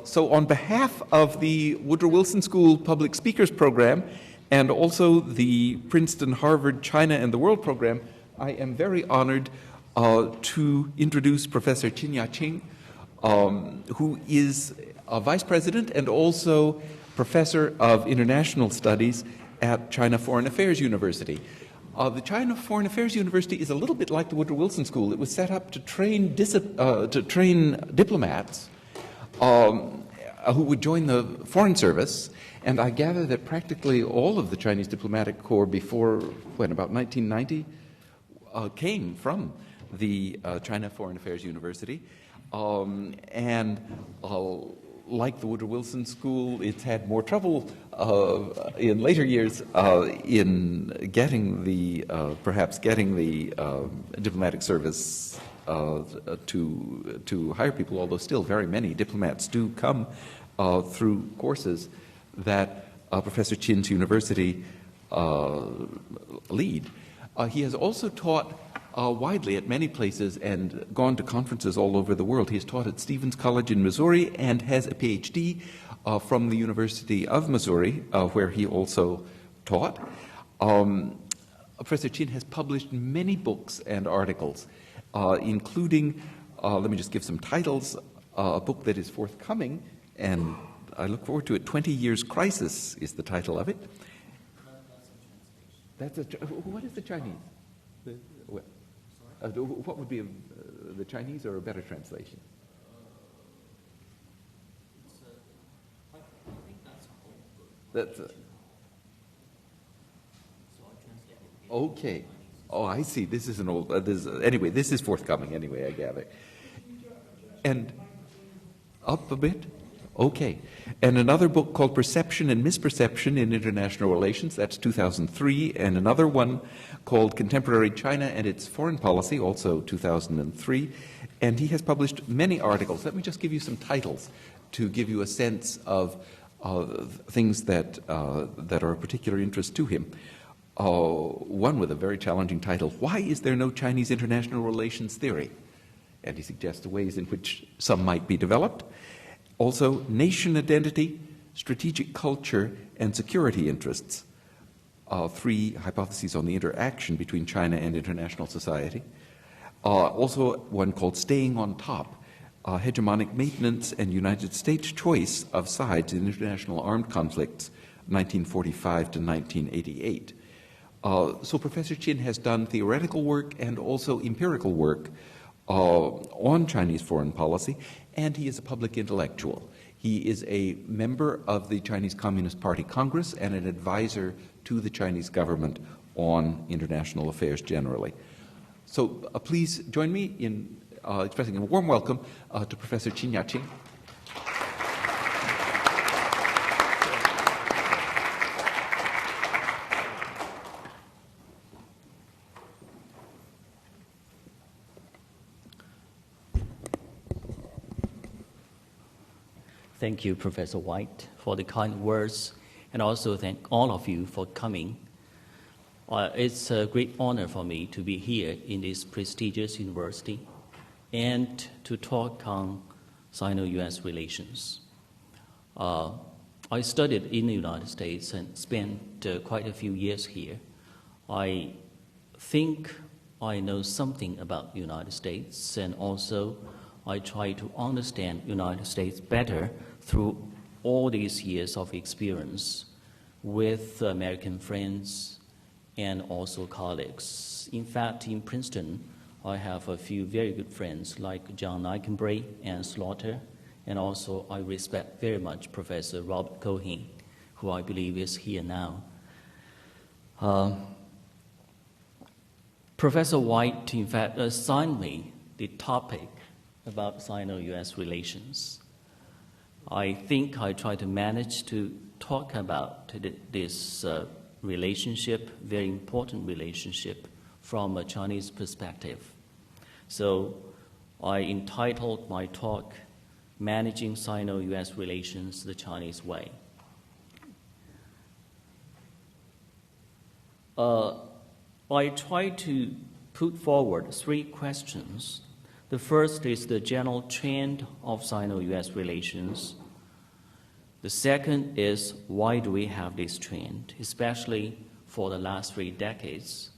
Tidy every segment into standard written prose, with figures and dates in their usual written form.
So on behalf of the Woodrow Wilson School Public Speakers Program and also the Princeton, Harvard, China and the World Program, I am very honored to introduce Professor Qin Yaqing, who is a Vice President and also Professor of International Studies at China Foreign Affairs University. The China Foreign Affairs University is a little bit like the Woodrow Wilson School. It was set up to train diplomats who would join the Foreign Service, and I gather that practically all of the Chinese diplomatic corps before, about 1990, came from the China Foreign Affairs University. Like the Woodrow Wilson School, it's had more trouble in later years in getting the, perhaps getting the diplomatic service to hire people, although still very many diplomats do come through courses that Professor Qin's university lead. He has also taught widely at many places and gone to conferences all over the world. He has taught at Stevens College in Missouri and has a PhD from the University of Missouri, where he also taught. Professor Qin has published many books and articles, including, let me just give some titles, a book that is forthcoming, and I look forward to it. 20 Years Crisis is the title of it. What is the Chinese? What would be the Chinese or a better translation? I think that's good. So I translated it. Okay. Oh, I see. This is an old. Anyway, this is forthcoming. Anyway, I gather. And up a bit. Okay. And another book called Perception and Misperception in International Relations, that's 2003, and another one called Contemporary China and Its Foreign Policy, also 2003. And he has published many articles. Let me just give you some titles to give you a sense of things that are of particular interest to him. One with a very challenging title, Why is there no Chinese International Relations Theory? And he suggests ways in which some might be developed. Also, nation identity, strategic culture, and security interests. 3 hypotheses on the interaction between China and international society. Also, one called Staying on Top, hegemonic maintenance and United States choice of sides in international armed conflicts, 1945 to 1988. So Professor Qin has done theoretical work and also empirical work on Chinese foreign policy, and he is a public intellectual. He is a member of the Chinese Communist Party Congress and an advisor to the Chinese government on international affairs generally. So please join me in expressing a warm welcome to Professor Qin Yaqing. Thank you, Professor White, for the kind words, and also thank all of you for coming. It's a great honor for me to be here in this prestigious university and to talk on Sino-US relations. I studied in the United States and spent quite a few years here. I think I know something about the United States, and also I try to understand the United States better through all these years of experience with American friends and also colleagues. In fact, in Princeton, I have a few very good friends like John Eikenbray and Slaughter, and also I respect very much Professor Robert Cohen, who I believe is here now. Professor White, in fact, assigned me the topic about Sino-US relations. I think I try to manage to talk about this relationship, very important relationship, from a Chinese perspective. So I entitled my talk, Managing Sino-US Relations the Chinese Way. I try to put forward three questions. The first is the general trend of Sino-US relations. The second is why do we have this trend, especially for the last 3 decades,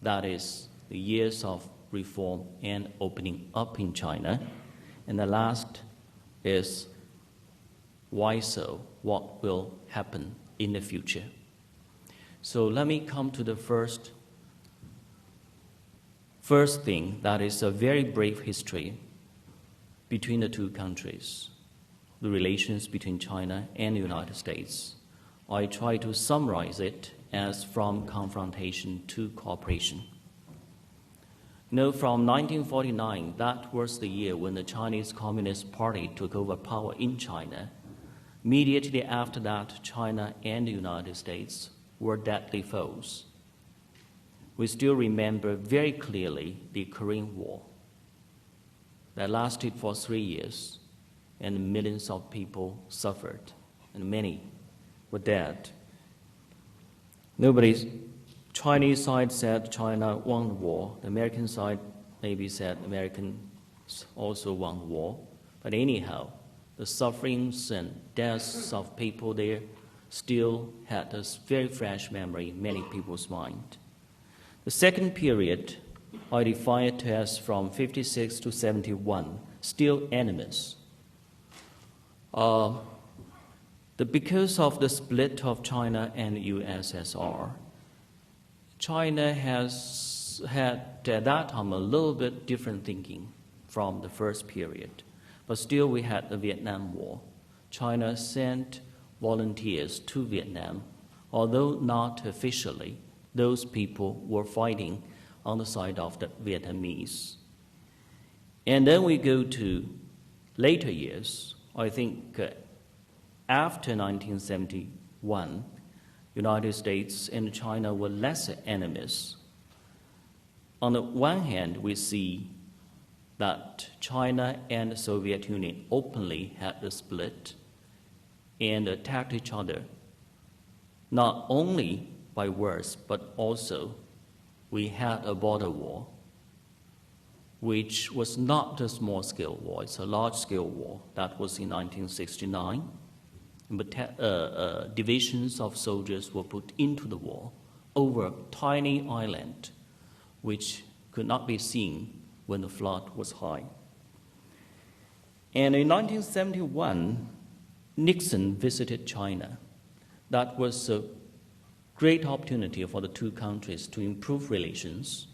that is the years of reform and opening up in China. And the last is why so, what will happen in the future. So let me come to the first thing, that is a very brief history between the two countries, the relations between China and the United States. I try to summarize it as from confrontation to cooperation. You know, from 1949, that was the year when the Chinese Communist Party took over power in China. Immediately after that, China and the United States were deadly foes. We still remember very clearly the Korean War that lasted for 3 years, and millions of people suffered, and many were dead. Chinese side said China won the war. The American side maybe said Americans also won the war. But anyhow, the sufferings and deaths of people there still had a very fresh memory in many people's mind. The second period, I define it as from 56 to 71, still enemies. Because of the split of China and USSR, China has had at that time a little bit different thinking from the first period. But still we had the Vietnam War. China sent volunteers to Vietnam, although not officially. Those people were fighting on the side of the Vietnamese. And then we go to later years. I think after 1971, United States and China were lesser enemies. On the one hand, we see that China and the Soviet Union openly had a split and attacked each other, not only by words, but also we had a border war, which was not a small-scale war, it's a large-scale war. That was in 1969. But divisions of soldiers were put into the war over a tiny island, which could not be seen when the flood was high. And in 1971, Nixon visited China. That was a great opportunity for the two countries to improve relations.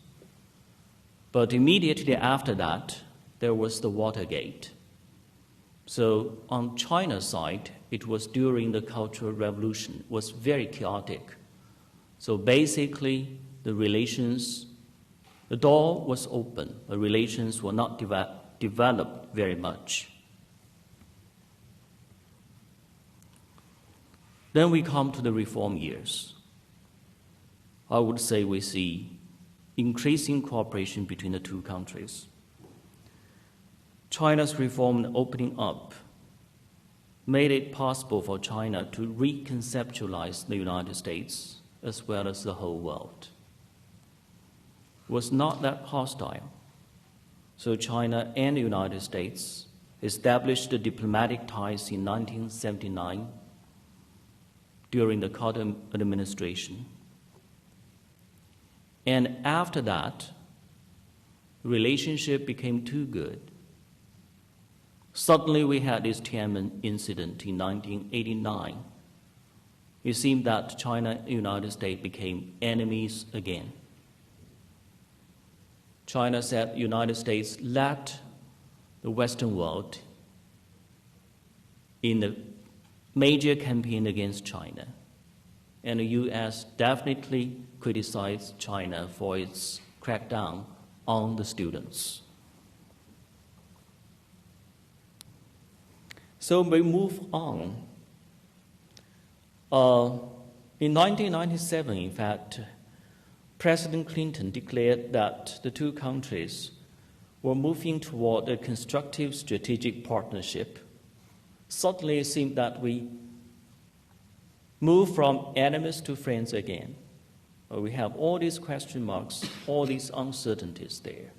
But immediately after that, there was the Watergate. So on China's side, it was during the Cultural Revolution, it was very chaotic. So basically, the relations, the door was open, but relations were not developed very much. Then we come to the reform years. I would say we see increasing cooperation between the two countries. China's reform and opening up made it possible for China to reconceptualize the United States as well as the whole world. It was not that hostile. So China and the United States established the diplomatic ties in 1979 during the Carter administration. And after that, the relationship became too good. Suddenly we had this Tiananmen incident in 1989. It seemed that China and the United States became enemies again. China said the United States led the Western world in the major campaign against China. And the U.S. definitely criticized China for its crackdown on the students. So we move on. In 1997, in fact, President Clinton declared that the two countries were moving toward a constructive strategic partnership. Suddenly it seemed that we moved from enemies to friends again. We have all these question marks, all these uncertainties there.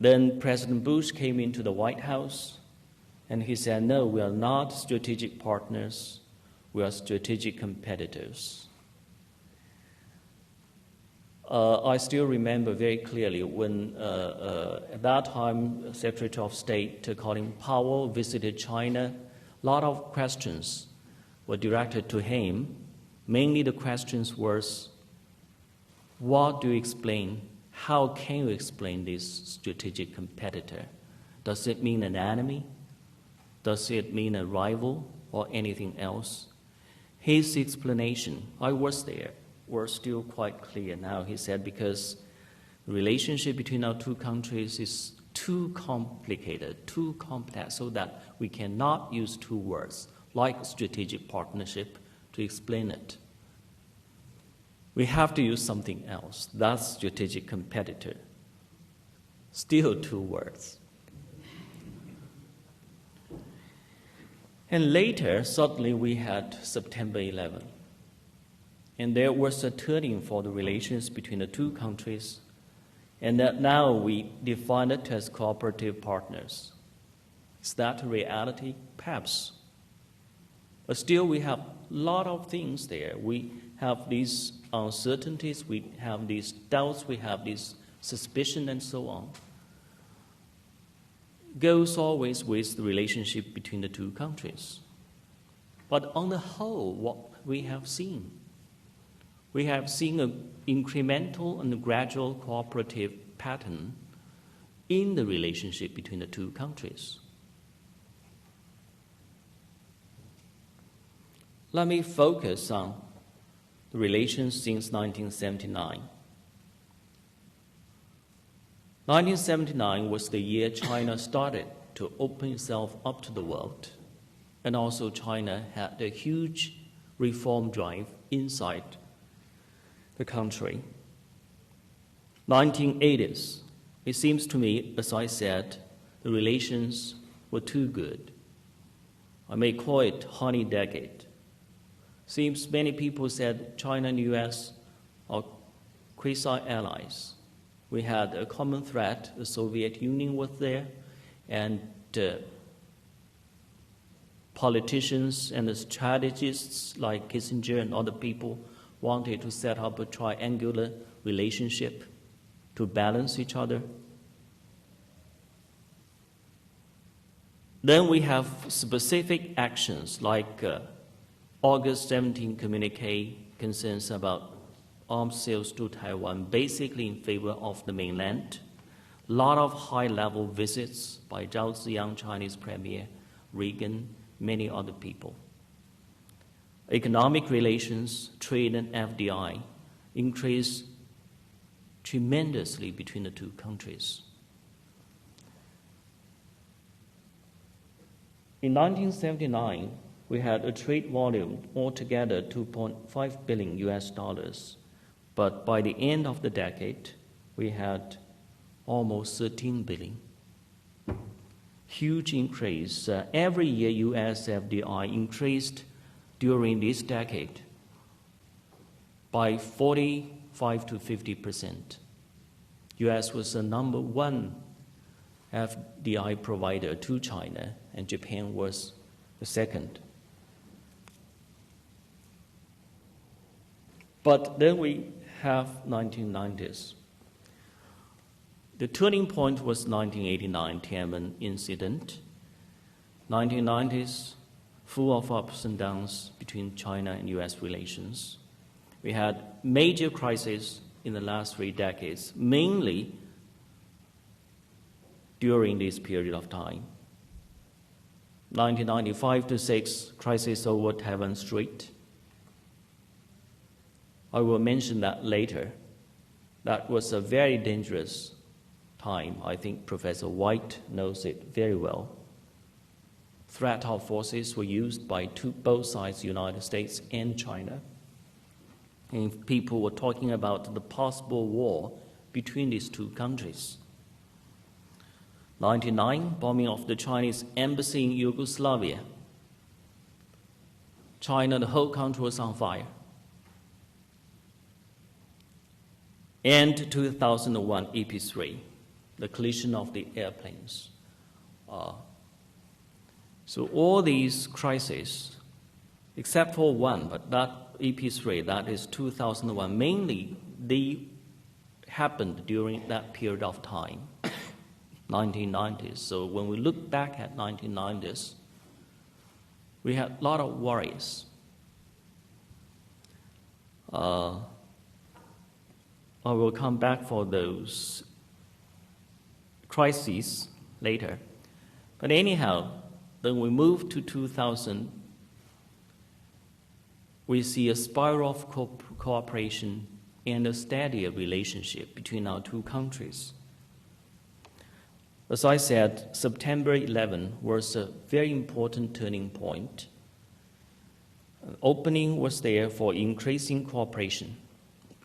Then President Bush came into the White House, and he said, no, we are not strategic partners, we are strategic competitors. I still remember very clearly when, at that time, Secretary of State Colin Powell visited China. A lot of questions were directed to him. Mainly the questions was, what do you explain? How can you explain this strategic competitor? Does it mean an enemy? Does it mean a rival or anything else? His explanation, I was there, were still quite clear now. He said, because the relationship between our two countries is too complicated, too complex, so that we cannot use two words like strategic partnership to explain it. We have to use something else. That's strategic competitor. Still two words. And later, suddenly we had September 11. And there was a turning for the relations between the two countries, and that now we define it as cooperative partners. Is that a reality? Perhaps. But still we have a lot of things there. We have these uncertainties, we have these doubts, we have this suspicion, and so on. Goes always with the relationship between the two countries. But on the whole, what we have seen an incremental and gradual cooperative pattern in the relationship between the two countries. Let me focus on the relations since 1979. 1979 was the year China started to open itself up to the world, and also China had a huge reform drive inside the country. 1980s, it seems to me, as I said, the relations were too good. I may call it honey decade. Seems many people said China and US are quasi-allies. We had a common threat, the Soviet Union was there, and politicians and the strategists like Kissinger and other people wanted to set up a triangular relationship to balance each other. Then we have specific actions like August 17 communique concerns about arms sales to Taiwan, basically in favor of the mainland. A lot of high-level visits by Zhao Ziyang, Chinese Premier, Reagan, many other people. Economic relations, trade and FDI increased tremendously between the two countries. In 1979, we had a trade volume altogether $2.5 billion US dollars. But by the end of the decade, we had almost 13 billion. Huge increase. Every year, US FDI increased during this decade by 45 to 50%. US was the number one FDI provider to China, and Japan was the second. But then we have 1990s. The turning point was 1989 Tiananmen incident. 1990s, full of ups and downs between China and US relations. We had major crises in the last 3 decades, mainly during this period of time. 1995 to 6, crisis over Taiwan Strait. I will mention that later. That was a very dangerous time. I think Professor White knows it very well. Threat of forces were used by both sides, United States and China. And people were talking about the possible war between these two countries. 1999, bombing of the Chinese embassy in Yugoslavia. China, the whole country was on fire. and 2001 EP3, the collision of the airplanes. So all these crises, except for one, but that EP3, that is 2001, mainly they happened during that period of time, 1990s. So when we look back at 1990s, we had a lot of worries. I will come back for those crises later. But anyhow, then we move to 2000, we see a spiral of cooperation and a steadier relationship between our two countries. As I said, September 11 was a very important turning point. An opening was there for increasing cooperation.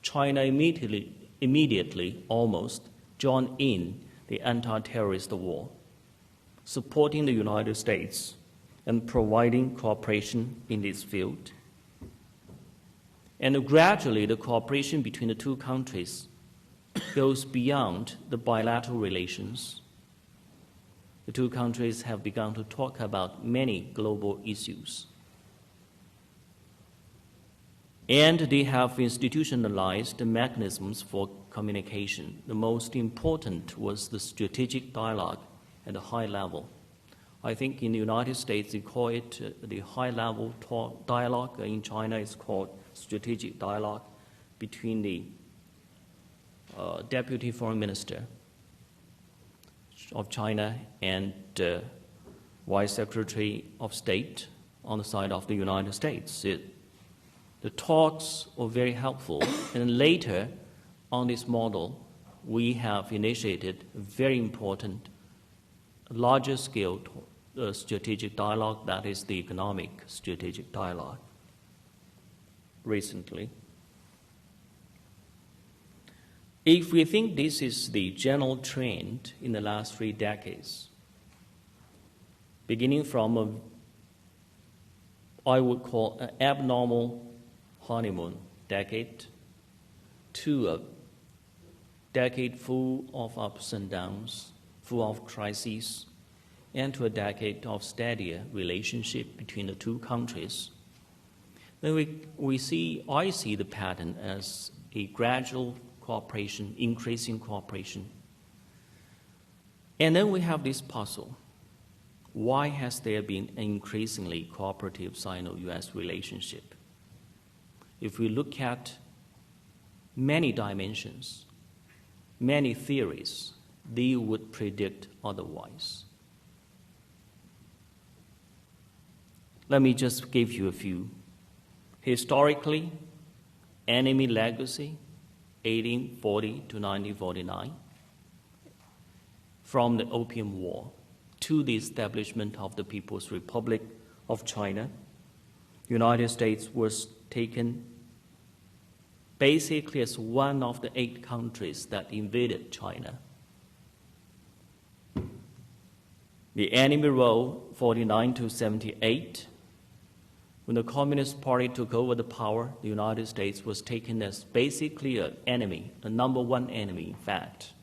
China immediately almost joined in the anti-terrorist war, supporting the United States and providing cooperation in this field. And gradually, the cooperation between the two countries goes beyond the bilateral relations. The two countries have begun to talk about many global issues. And they have institutionalized the mechanisms for communication. The most important was the strategic dialogue at a high level. I think in the United States, they call it the high-level dialogue. In China, it's called strategic dialogue between the Deputy Foreign Minister of China and Vice Secretary of State on the side of the United States. The talks were very helpful, and later on this model, we have initiated a very important, larger scale strategic dialogue, that is the economic strategic dialogue, recently. If we think this is the general trend in the last 3 decades, beginning from I would call an abnormal honeymoon decade to a decade full of ups and downs, full of crises, and to a decade of steadier relationship between the two countries, then I see the pattern as a gradual cooperation, increasing cooperation. And then we have this puzzle. Why has there been an increasingly cooperative Sino-US relationship? If we look at many dimensions, many theories, they would predict otherwise. Let me just give you a few. Historically, enemy legacy, 1840 to 1949, from the Opium War to the establishment of the People's Republic of China, the United States was taken basically as one of the 8 countries that invaded China. The enemy role, 49 to 78, when the Communist Party took over the power, the United States was taken as basically an enemy, a number one enemy, in fact.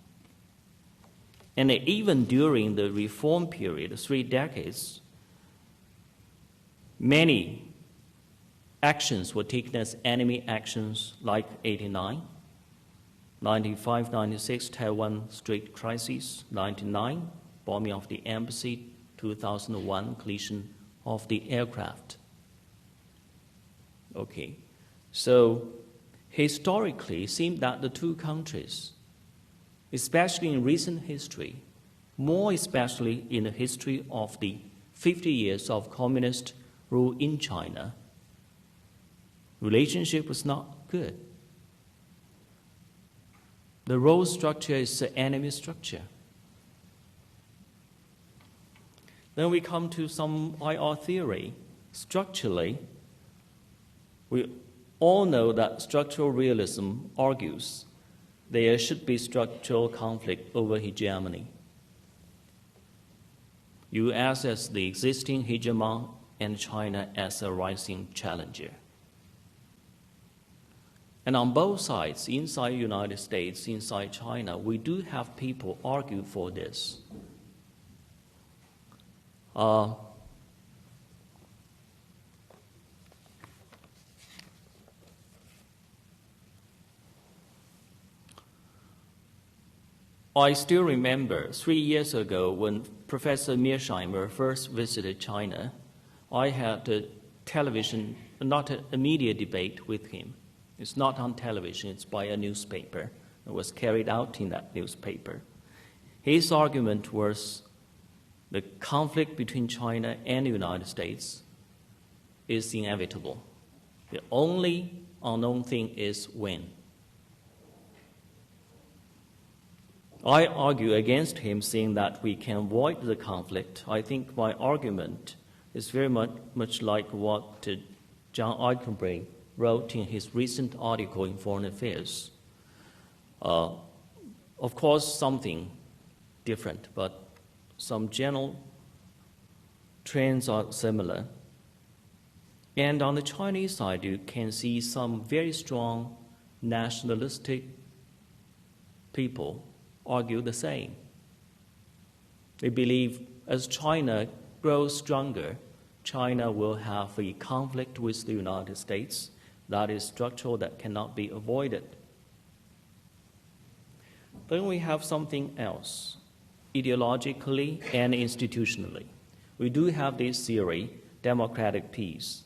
And even during the reform period, 3 decades, many actions were taken as enemy actions, like 89, 95, 96, Taiwan Strait crisis, 99, bombing of the embassy, 2001, collision of the aircraft. Okay, so historically, it seemed that the two countries, especially in recent history, more especially in the history of the 50 years of communist rule in China, relationship was not good. The role structure is an enemy structure. Then we come to some IR theory. Structurally, we all know that structural realism argues there should be structural conflict over hegemony. U.S. as the existing hegemon and China as a rising challenger. And on both sides, inside the United States, inside China, we do have people argue for this. I still remember 3 years ago when Professor Mearsheimer first visited China, I had a television, not a media debate with him. It's not on television, it's by a newspaper. It was carried out in that newspaper. His argument was the conflict between China and the United States is inevitable. The only unknown thing is when. I argue against him, saying that we can avoid the conflict. I think my argument is very much like what John Eikenbrain wrote in his recent article in Foreign Affairs. Of course, something different, but some general trends are similar. And on the Chinese side, you can see some very strong nationalistic people argue the same. They believe as China grows stronger, China will have a conflict with the United States that is structural, that cannot be avoided. Then we have something else, ideologically and institutionally. We do have this theory, democratic peace.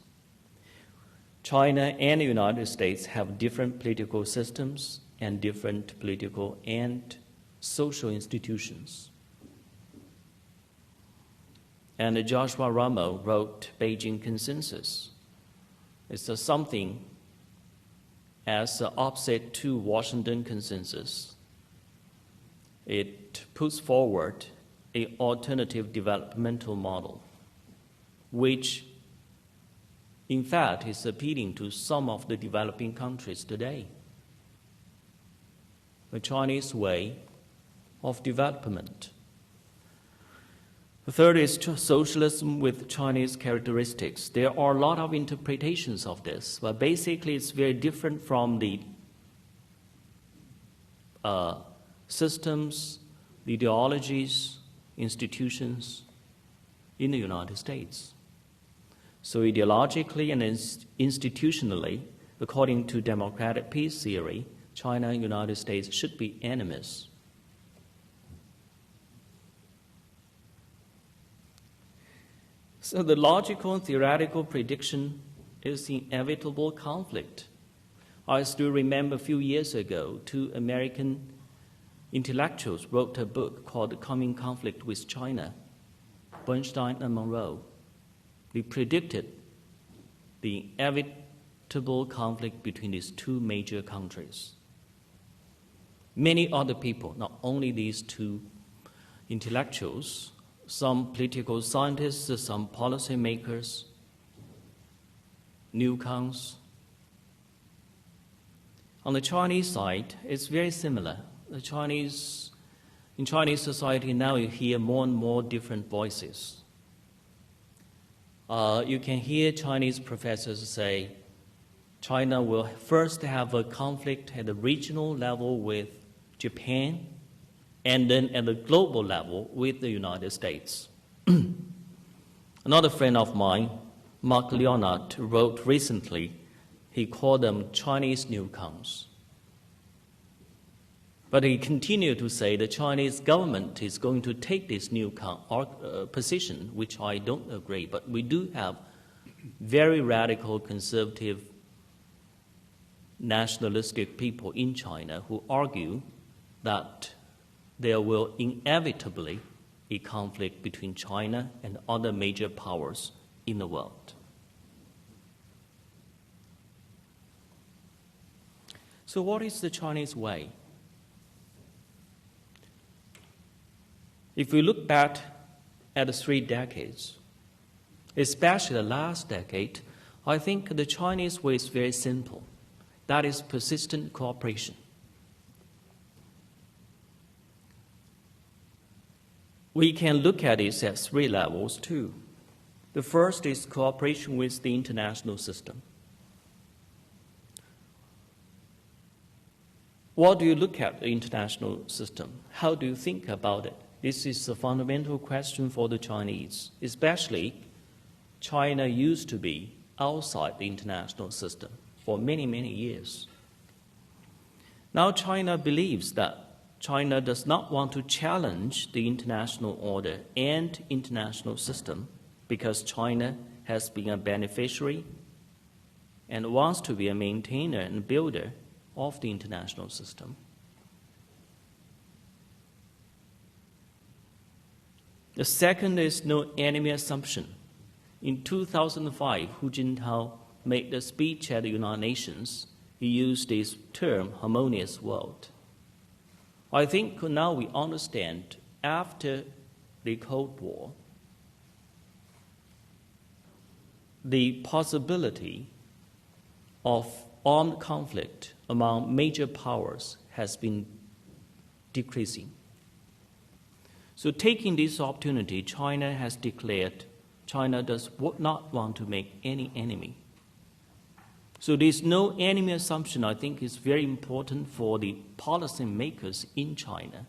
China and the United States have different political systems and different political and social institutions. And Joshua Ramo wrote Beijing Consensus. It's something as opposite to Washington Consensus. It puts forward an alternative developmental model, which in fact is appealing to some of the developing countries today. The Chinese way of development. The third is socialism with Chinese characteristics. There are a lot of interpretations of this, but basically it's very different from the systems, the ideologies, institutions in the United States. So ideologically and institutionally, according to democratic peace theory, China and the United States should be enemies. So the logical and theoretical prediction is inevitable conflict. I still remember a few years ago, 2 American intellectuals wrote a book called The Coming Conflict with China, Bernstein and Monroe. They predicted the inevitable conflict between these 2 major countries. Many other people, not only these 2 intellectuals, some political scientists, some policymakers, newcomers. On the Chinese side, it's very similar. In Chinese society now you hear more and more different voices. You can hear Chinese professors say China will first have a conflict at the regional level with Japan, and then at the global level with the United States. Another friend of mine, Mark Leonard, wrote recently, he called them Chinese newcomers. But he continued to say the Chinese government is going to take this new position, which I don't agree, but we do have very radical conservative nationalistic people in China who argue that there will inevitably be a conflict between China and other major powers in the world. So what is the Chinese way? If we look back at the 3 decades, especially the last decade, I think the Chinese way is very simple. That is persistent cooperation. We can look at it at 3 levels too. The first is cooperation with the international system. What do you look at the international system? How do you think about it? This is a fundamental question for the Chinese, especially China used to be outside the international system for many, many years. Now China believes that China does not want to challenge the international order and international system because China has been a beneficiary and wants to be a maintainer and builder of the international system. The second is no enemy assumption. In 2005, Hu Jintao made a speech at the United Nations. He used this term, harmonious world. I think now we understand, after the Cold War, the possibility of armed conflict among major powers has been decreasing. So taking this opportunity, China has declared China would not want to make any enemy. So this no enemy assumption, I think, is very important for the policymakers in China.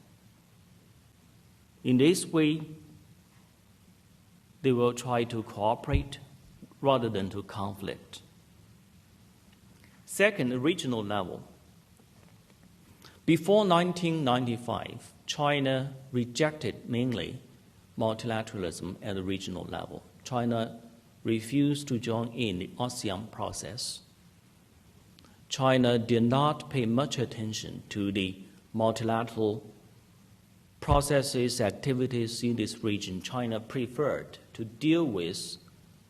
In this way, they will try to cooperate rather than to conflict. Second, the regional level. Before 1995, China rejected mainly multilateralism at the regional level. China refused to join in the ASEAN process. China did not pay much attention to the multilateral processes, activities in this region. China preferred to deal with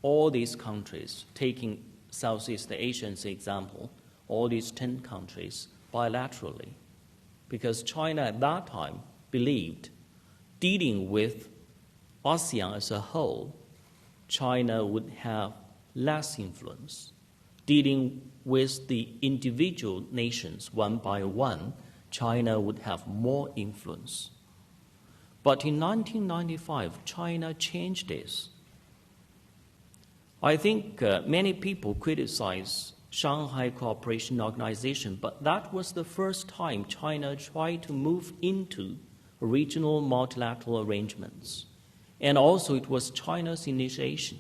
all these countries, taking Southeast Asia as an example, all these 10 countries bilaterally, because China at that time believed dealing with ASEAN as a whole, China would have less influence. Dealing with the individual nations one by one, China would have more influence. But in 1995, China changed this. I think many people criticize Shanghai Cooperation Organization, but that was the first time China tried to move into regional multilateral arrangements. And also it was China's initiation.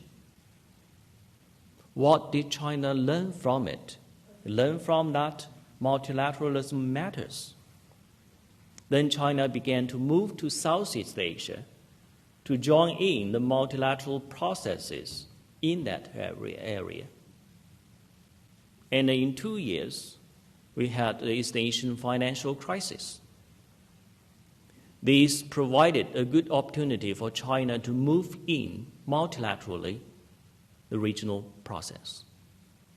What did China learn from it? Learn from that multilateralism matters. Then China began to move to Southeast Asia to join in the multilateral processes in that area. And in 2 years, we had the East Asian financial crisis. This provided a good opportunity for China to move in multilaterally the regional process.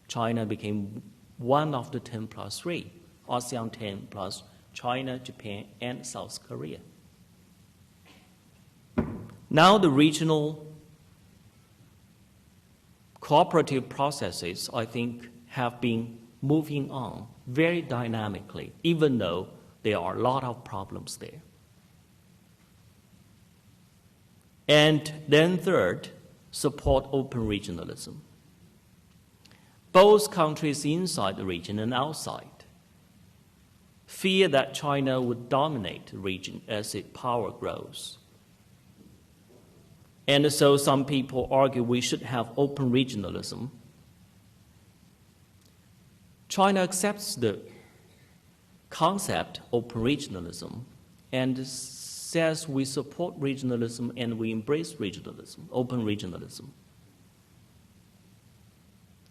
China became one of the 10 plus 3, ASEAN 10 plus China, Japan, and South Korea. Now the regional cooperative processes, I think, have been moving on very dynamically, even though there are a lot of problems there. And then third, support open regionalism. Both countries inside the region and outside fear that China would dominate the region as its power grows. And so some people argue we should have open regionalism. China accepts the concept of open regionalism and says we support regionalism and we embrace regionalism, open regionalism.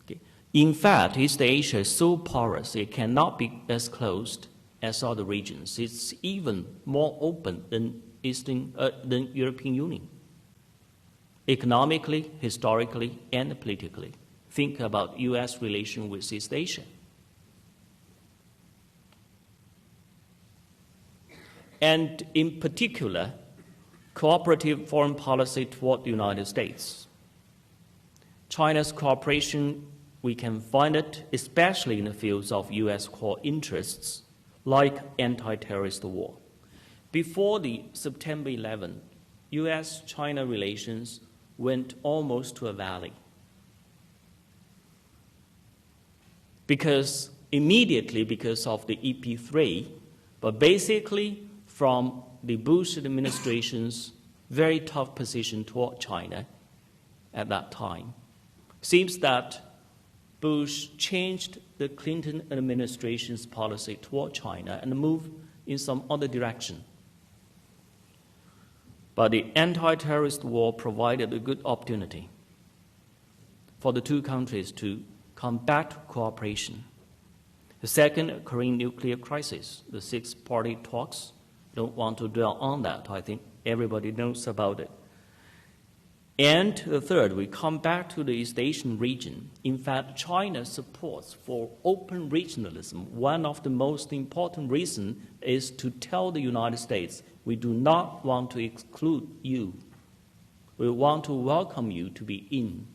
Okay. In fact, East Asia is so porous, it cannot be as closed as other regions. It's even more open than the European Union, economically, historically, and politically. Think about U.S. relation with East Asia. And in particular, cooperative foreign policy toward the United States. China's cooperation, we can find it especially in the fields of U.S. core interests, like anti-terrorist war. Before the September 11, U.S.-China relations went almost to a valley, because immediately because of the EP3, but basically from the Bush administration's very tough position toward China at that time. Seems that Bush changed the Clinton administration's policy toward China and moved in some other direction. But the anti-terrorist war provided a good opportunity for the two countries to come back to cooperation. The second, Korean nuclear crisis, the six-party talks. Don't want to dwell on that. I think everybody knows about it. And the third, we come back to the East Asian region. In fact, China's support for open regionalism, one of the most important reasons is to tell the United States, we do not want to exclude you. We want to welcome you to be in.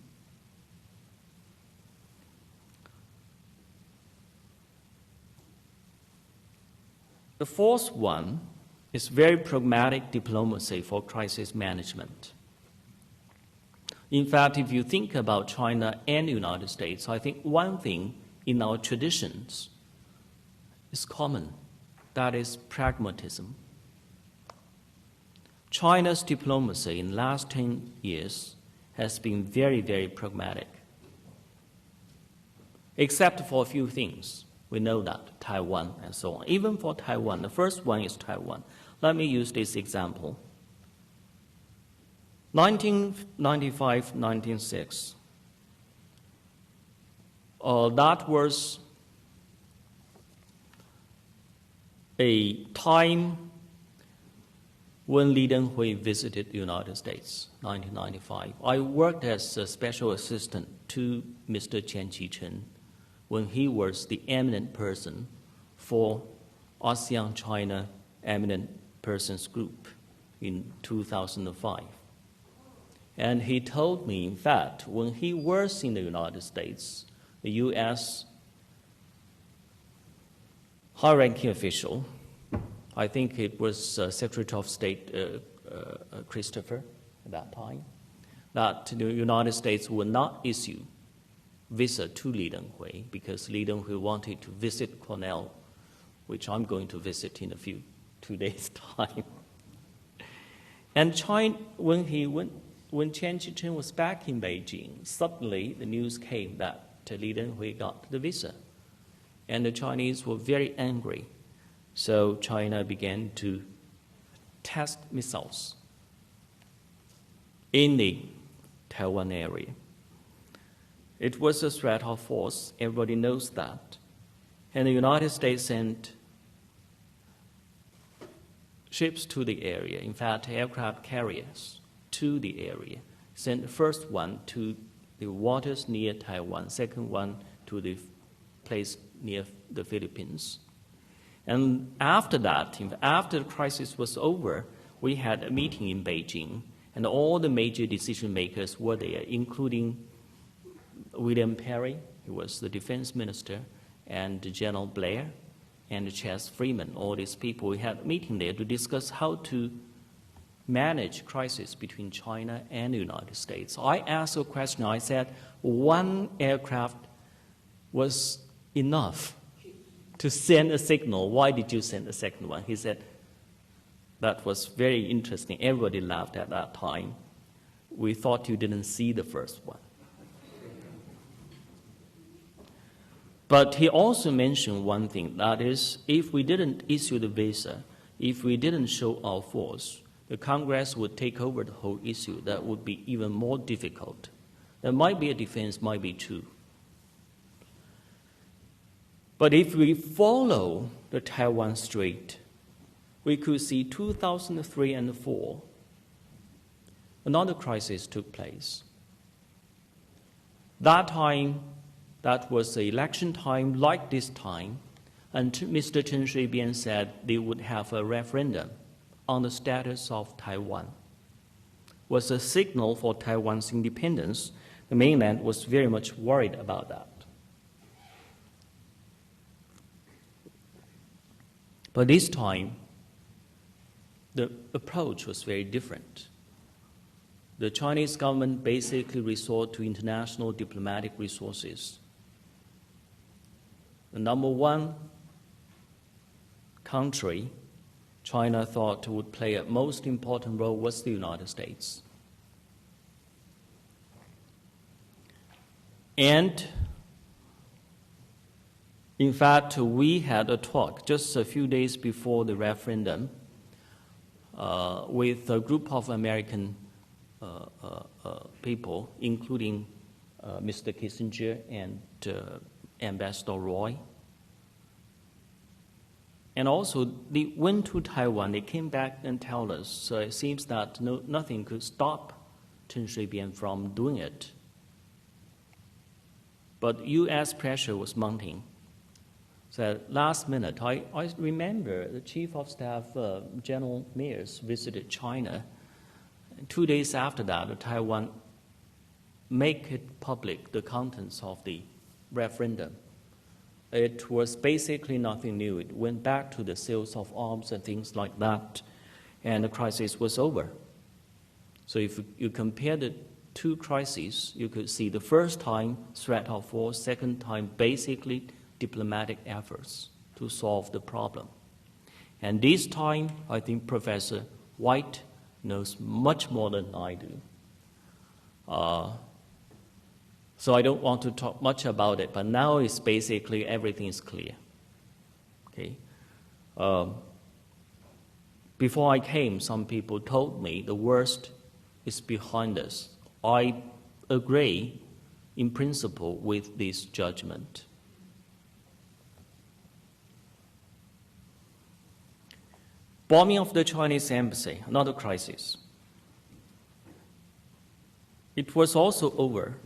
The fourth one is very pragmatic diplomacy for crisis management. In fact, if you think about China and the United States, I think one thing in our traditions is common. That is pragmatism. China's diplomacy in the last 10 years has been very, very pragmatic. Except for a few things. We know that, Taiwan and so on. Even for Taiwan, the first one is Taiwan. Let me use this example. 1995-96. That was a time when Li Denghui visited the United States, 1995. I worked as a special assistant to Mr. Chen Qichen when he was the eminent person for ASEAN-China Eminent Persons Group in 2005. And he told me, in fact, when he was in the United States, the U.S. high-ranking official, I think it was Secretary of State Christopher at that time, that the United States would not issue visa to Li Denghui because Li Denghui wanted to visit Cornell, which I'm going to visit in 2 days' time. And China, when Chen Qichen was back in Beijing, suddenly the news came that Li Denghui got the visa. And the Chinese were very angry. So China began to test missiles in the Taiwan area. It was a threat of force. Everybody knows that. And the United States sent ships to the area, in fact, aircraft carriers to the area. Sent the first one to the waters near Taiwan, second one to the place near the Philippines. And after that, after the crisis was over, we had a meeting in Beijing, and all the major decision makers were there, including William Perry, who was the defense minister, and General Blair, and Chas Freeman, all these people. We had a meeting there to discuss how to manage crisis between China and the United States. I asked a question. I said, one aircraft was enough to send a signal. Why did you send the second one? He said, that was very interesting. Everybody laughed at that time. We thought you didn't see the first one. But he also mentioned one thing, that is, if we didn't issue the visa, if we didn't show our force, the Congress would take over the whole issue. That would be even more difficult. There might be a defense, might be two. But if we follow the Taiwan Strait, we could see 2003 and 2004, another crisis took place. That time, that was the election time like this time, and Mr. Chen Shui-bian said they would have a referendum on the status of Taiwan. It was a signal for Taiwan's independence. The mainland was very much worried about that. But this time, the approach was very different. The Chinese government basically resorted to international diplomatic resources. the number one country China thought would play a most important role was the United States. And in fact, we had a talk just a few days before the referendum with a group of American people, including Mr. Kissinger and Ambassador Roy. And also, they went to Taiwan. They came back and told us, so it seems that nothing could stop Chen Shui-bian from doing it. But U.S. pressure was mounting. So last minute, I remember the Chief of Staff, General Mears, visited China. 2 days after that, Taiwan make it public, the contents of the referendum. It was basically nothing new. It went back to the sales of arms and things like that, and the crisis was over. So if you compare the two crises, you could see the first time threat of war, second time basically diplomatic efforts to solve the problem. And this time, I think Professor White knows much more than I do. So I don't want to talk much about it, but now it's basically everything is clear. Okay. Before I came, some people told me the worst is behind us. I agree in principle with this judgment. Bombing of the Chinese embassy, another crisis. It was also over,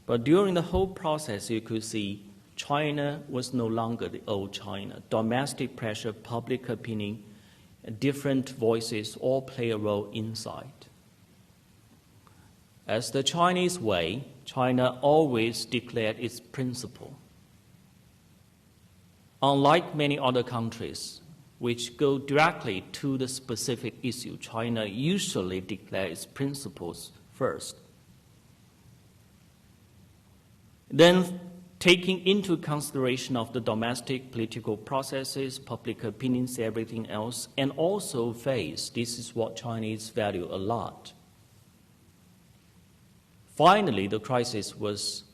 but during the whole process, you could see China was no longer the old China. Domestic pressure, public opinion, different voices all play a role inside. As the Chinese way, China always declared its principle. Unlike many other countries, which go directly to the specific issue, China usually declares its principles first. Then, taking into consideration of the domestic political processes, public opinions, everything else, and also face, this is what Chinese value a lot. Finally, the crisis was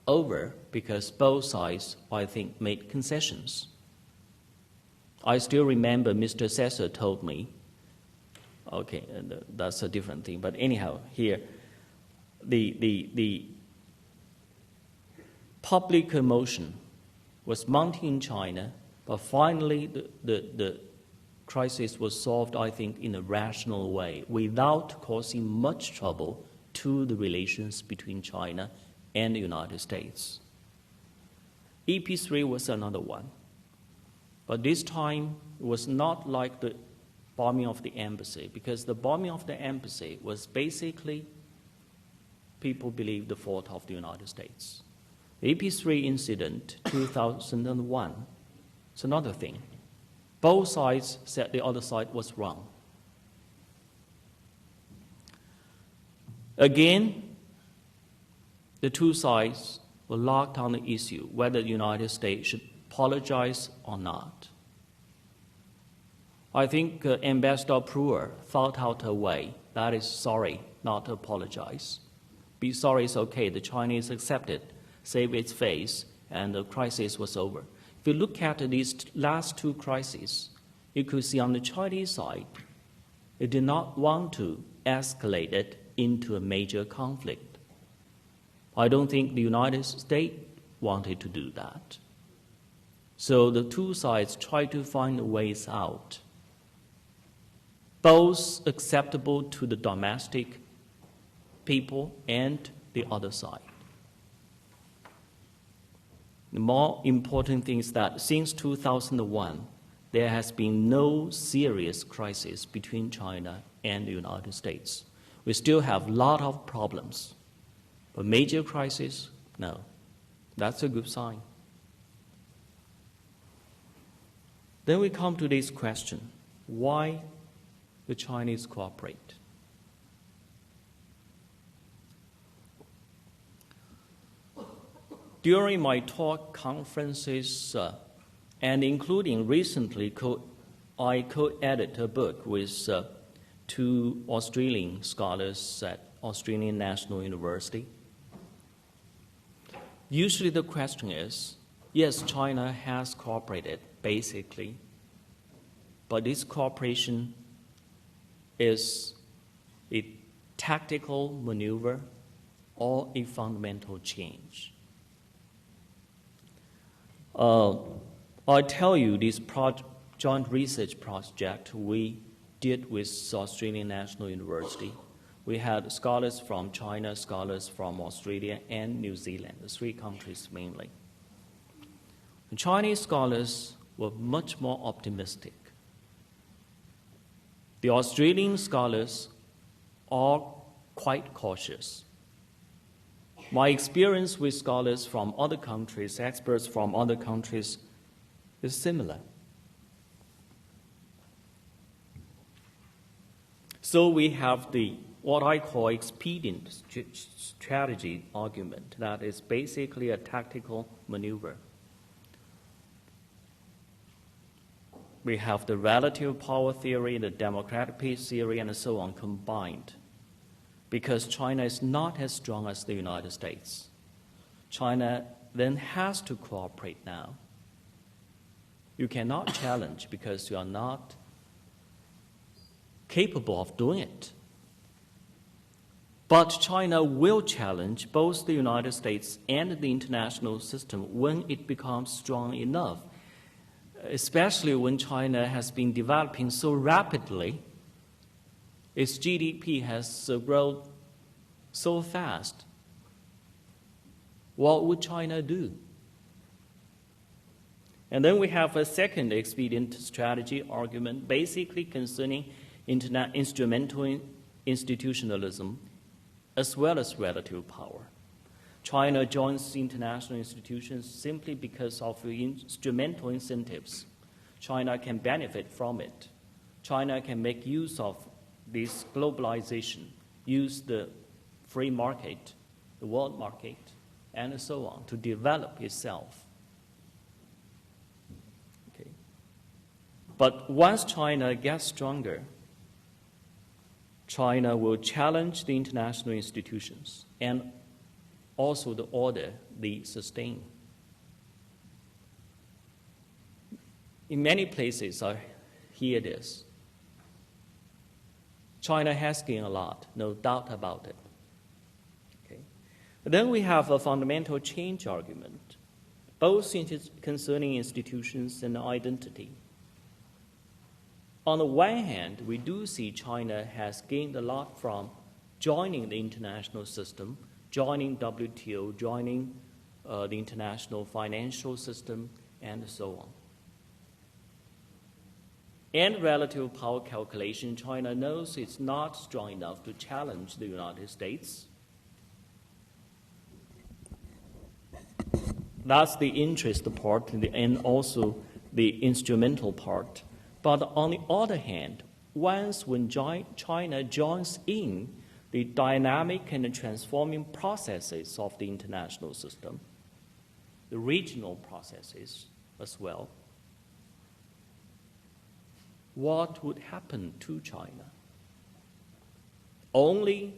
over because both sides, I think, made concessions. I still remember Mr. Sesser told me, okay, that's a different thing, but anyhow, here, the public emotion was mounting in China, but finally the crisis was solved, I think, in a rational way, without causing much trouble to the relations between China and the United States. EP3 was another one. But this time, it was not like the bombing of the embassy, because the bombing of the embassy was basically, people believe, the fault of the United States. The EP3 incident, 2001, it's another thing. Both sides said the other side was wrong. Again, the two sides were locked on the issue whether the United States should apologize or not. I think Ambassador Brewer thought out a way. That is sorry, not apologize. Be sorry is okay. The Chinese accepted, saved its face, and the crisis was over. If you look at these last two crises, you could see on the Chinese side, it did not want to escalate it into a major conflict. I don't think the United States wanted to do that. So the two sides try to find ways out, both acceptable to the domestic people and the other side. The more important thing is that since 2001, there has been no serious crisis between China and the United States. We still have a lot of problems, but major crisis, no. That's a good sign. Then we come to this question, why the Chinese cooperate? During my talk conferences, and including recently, I co-edited a book with two Australian scholars at Australian National University. Usually the question is, yes, China has cooperated, basically, but this cooperation is a tactical maneuver or a fundamental change. I tell you, this joint research project we did with Australian National University. We had scholars from China, scholars from Australia, and New Zealand, the three countries mainly. The Chinese scholars were much more optimistic. The Australian scholars are quite cautious. My experience with scholars from other countries, experts from other countries, is similar. So we have what I call expedient strategy argument, that is basically a tactical maneuver. We have the relative power theory, the democratic peace theory, and so on combined. Because China is not as strong as the United States. China then has to cooperate now. You cannot challenge because you are not capable of doing it. But China will challenge both the United States and the international system when it becomes strong enough, especially when China has been developing so rapidly. Its GDP has grown so fast. What would China do? And then we have a second expedient strategy argument, basically concerning instrumental institutionalism as well as relative power. China joins international institutions simply because of the instrumental incentives. China can benefit from it. China can make use of this globalization, use the free market, the world market, and so on to develop itself. Okay. But once China gets stronger, China will challenge the international institutions and also the order they sustain. In many places, I hear this. China has gained a lot, no doubt about it. Okay. But then we have a fundamental change argument, both concerning institutions and identity. On the one hand, we do see China has gained a lot from joining the international system, joining WTO, joining the international financial system, and so on. And relative power calculation, China knows it's not strong enough to challenge the United States. That's the interest part and also the instrumental part. But on the other hand, when China joins in the dynamic and transforming processes of the international system, the regional processes as well, what would happen to China? Only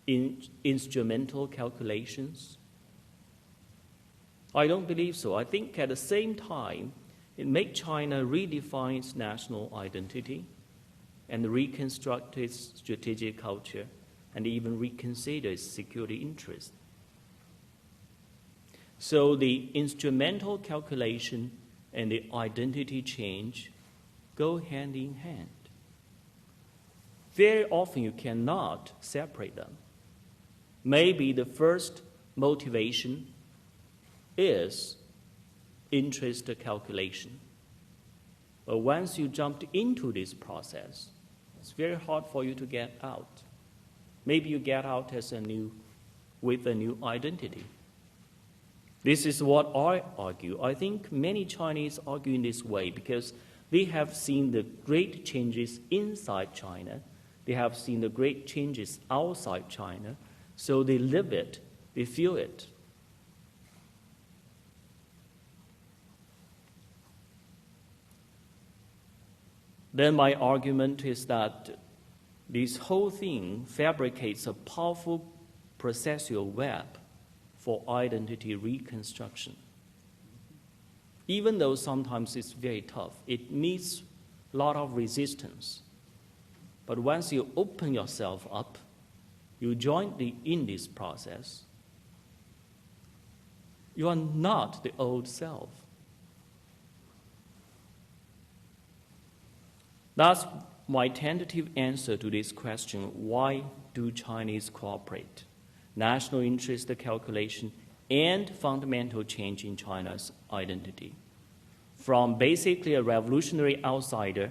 in instrumental calculations? I don't believe so. I think at the same time, it makes China redefine its national identity and reconstruct its strategic culture and even reconsider its security interests. So the instrumental calculation and the identity change go hand in hand. Very often you cannot separate them. Maybe the first motivation is interest calculation. But once you jumped into this process, it's very hard for you to get out. Maybe you get out with a new identity. This is what I argue. I think many Chinese argue in this way because they have seen the great changes inside China. They have seen the great changes outside China. So they live it, they feel it. then my argument is that this whole thing fabricates a powerful processual web for identity reconstruction. Even though sometimes it's very tough, it meets a lot of resistance. But once you open yourself up, you join in this process, you are not the old self. That's my tentative answer to this question: why do Chinese cooperate? National interest calculation and fundamental change in China's identity, from basically a revolutionary outsider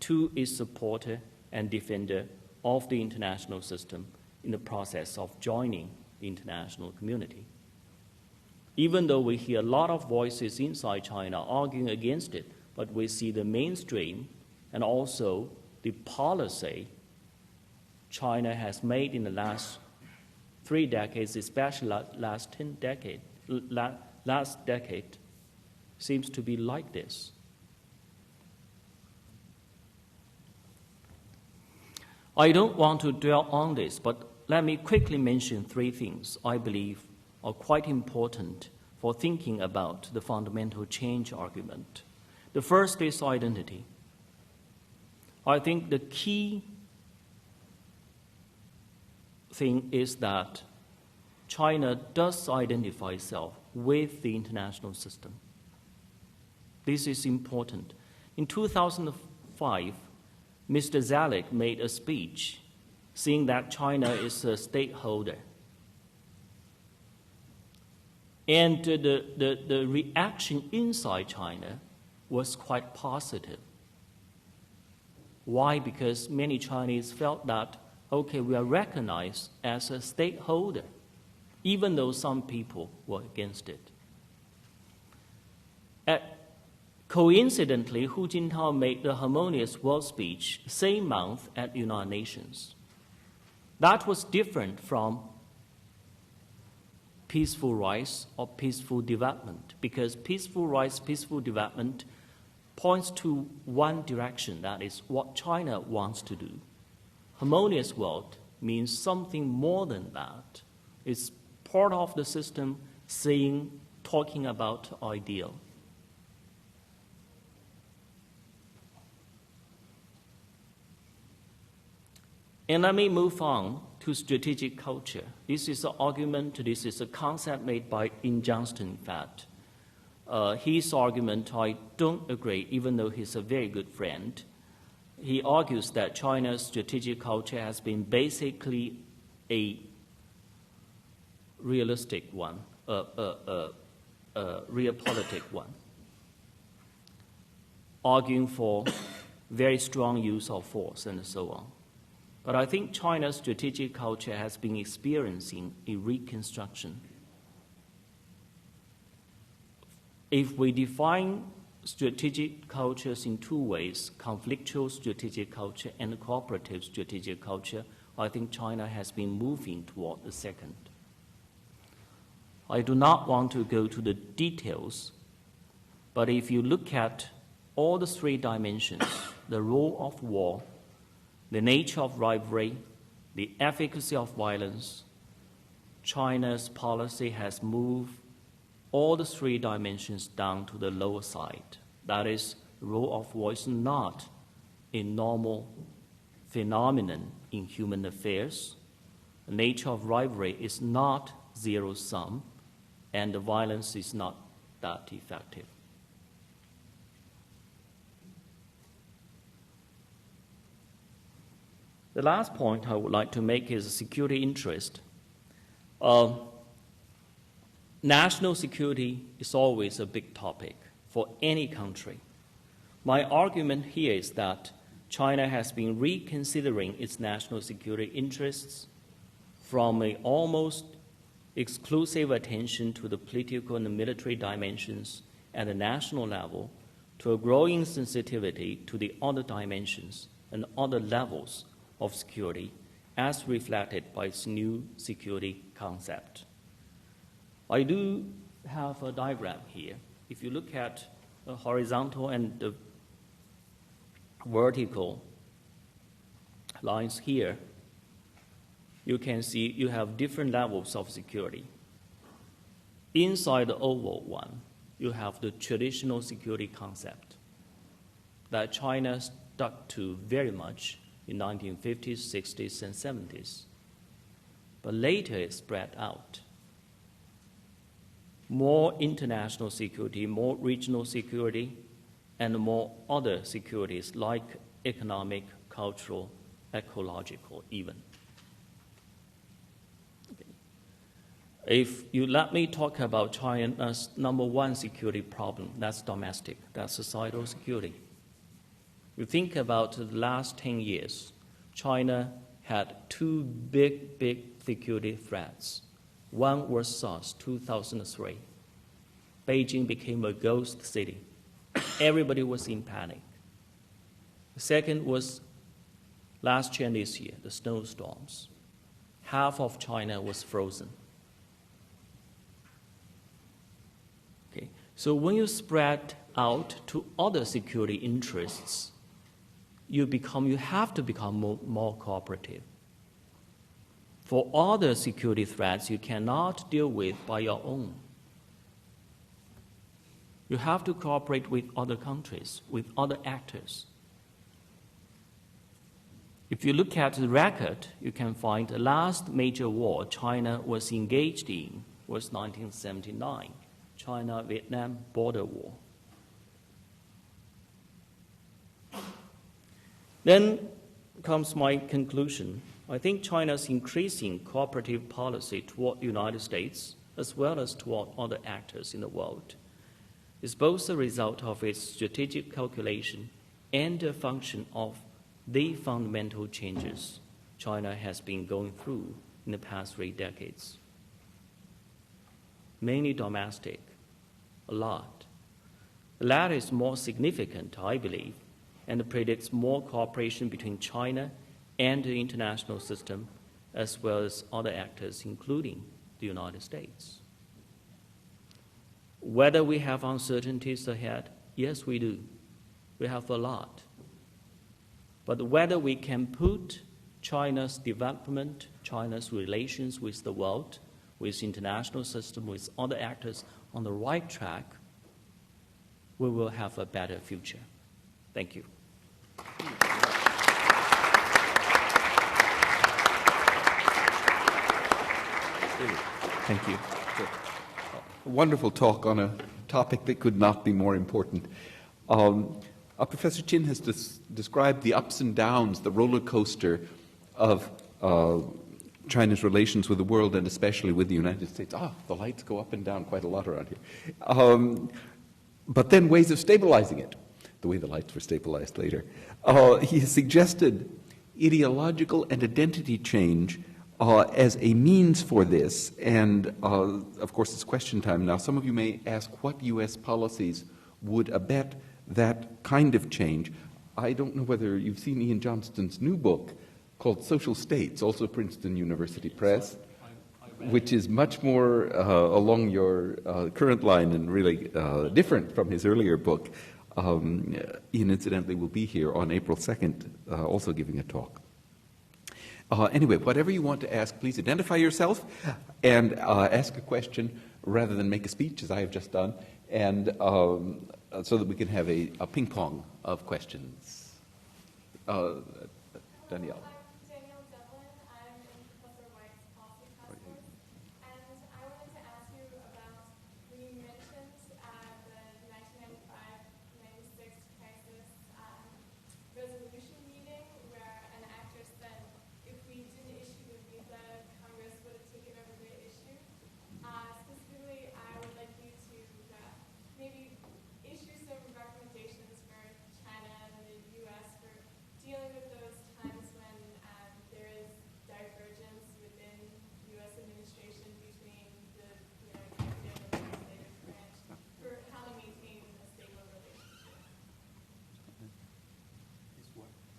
to a supporter and defender of the international system in the process of joining the international community. Even though we hear a lot of voices inside China arguing against it, but we see the mainstream and also the policy China has made in the last 3 decades, especially last decade, seems to be like this. I don't want to dwell on this, but let me quickly mention 3 things I believe are quite important for thinking about the fundamental change argument. The first is identity. I think the key thing is that China does identify itself with the international system. This is important. In 2005, Mr. Zelig made a speech saying that China is a stakeholder. And the reaction inside China was quite positive. Why? Because many Chinese felt that, okay, we are recognized as a stakeholder, even though some people were against it. Coincidentally, Hu Jintao made the Harmonious World speech same month at the United Nations. That was different from peaceful rise or peaceful development, because peaceful rise, peaceful development points to one direction, that is what China wants to do. Harmonious world means something more than that. It's part of the system talking about ideal. And let me move on to strategic culture. This is an argument, this is a concept made by Ian Johnston, in fact. His argument, I don't agree, even though he's a very good friend. He argues that China's strategic culture has been basically a realistic one, a realpolitik one, arguing for very strong use of force and so on. But I think China's strategic culture has been experiencing a reconstruction. If we define strategic cultures in 2 ways, conflictual strategic culture and cooperative strategic culture, I think China has been moving toward the second. I do not want to go to the details, but if you look at all the 3 dimensions, the role of war, the nature of rivalry, the efficacy of violence, China's policy has moved all the 3 dimensions down to the lower side. That is, the role of war is not a normal phenomenon in human affairs. The nature of rivalry is not zero-sum, and the violence is not that effective. The last point I would like to make is security interest. National security is always a big topic for any country. My argument here is that China has been reconsidering its national security interests from an almost exclusive attention to the political and the military dimensions at the national level to a growing sensitivity to the other dimensions and other levels of security as reflected by its new security concept. I do have a diagram here. If you look at the horizontal and the vertical lines here, you can see you have different levels of security. Inside the oval one, you have the traditional security concept that China stuck to very much in 1950s, 60s, and 70s. But later it spread out. More international security, more regional security, and more other securities like economic, cultural, ecological even. Okay. If you let me talk about China's number one security problem, that's domestic, that's societal security. You think about the last 10 years, China had two big security threats. One was SARS, 2003. Beijing became a ghost city. Everybody was in panic. The second was last Chinese year, the snowstorms. Half of China was frozen. Okay. So when you spread out to other security interests, you have to become more cooperative. For other security threats you cannot deal with by your own. You have to cooperate with other countries, with other actors. If you look at the record, you can find the last major war China was engaged in was 1979, China-Vietnam border war. Then comes my conclusion. I think China's increasing cooperative policy toward the United States, as well as toward other actors in the world, is both a result of its strategic calculation and a function of the fundamental changes China has been going through in the past 3 decades. Mainly domestic, a lot. The latter is more significant, I believe, and predicts more cooperation between China and the international system, as well as other actors, including the United States. Whether we have uncertainties ahead, yes, we do. We have a lot. But whether we can put China's development, China's relations with the world, with the international system, with other actors on the right track, we will have a better future. Thank you. Thank you. A wonderful talk on a topic that could not be more important. Professor Chin has described the ups and downs, the roller coaster of China's relations with the world and especially with the United States. The lights go up and down quite a lot around here. But then ways of stabilizing it, the way the lights were stabilized later. He has suggested ideological and identity change as a means for this. And, of course, it's question time now. Some of you may ask what U.S. policies would abet that kind of change. I don't know whether you've seen Ian Johnston's new book called Social States, also Princeton University Press, which is much more along your current line and really different from his earlier book. Ian, incidentally, will be here on April 2nd, also giving a talk. Anyway, whatever you want to ask, please identify yourself and ask a question rather than make a speech, as I have just done, and so that we can have a ping pong of questions. Danielle.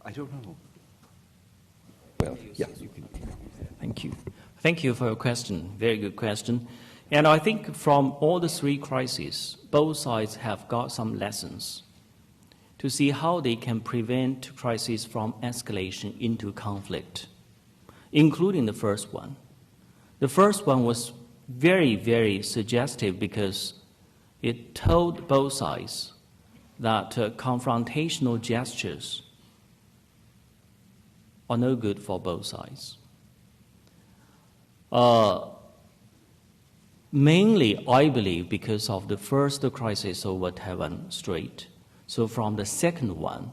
I don't know. Well, yeah, you can. Thank you. Thank you for your question. Very good question. And I think from all the 3 crises, both sides have got some lessons. to see how they can prevent crisis from escalation into conflict, including the first one. The first one was very, very suggestive because it told both sides that confrontational gestures are no good for both sides. Mainly, I believe, because of the first crisis over Taiwan Strait. So from the second one,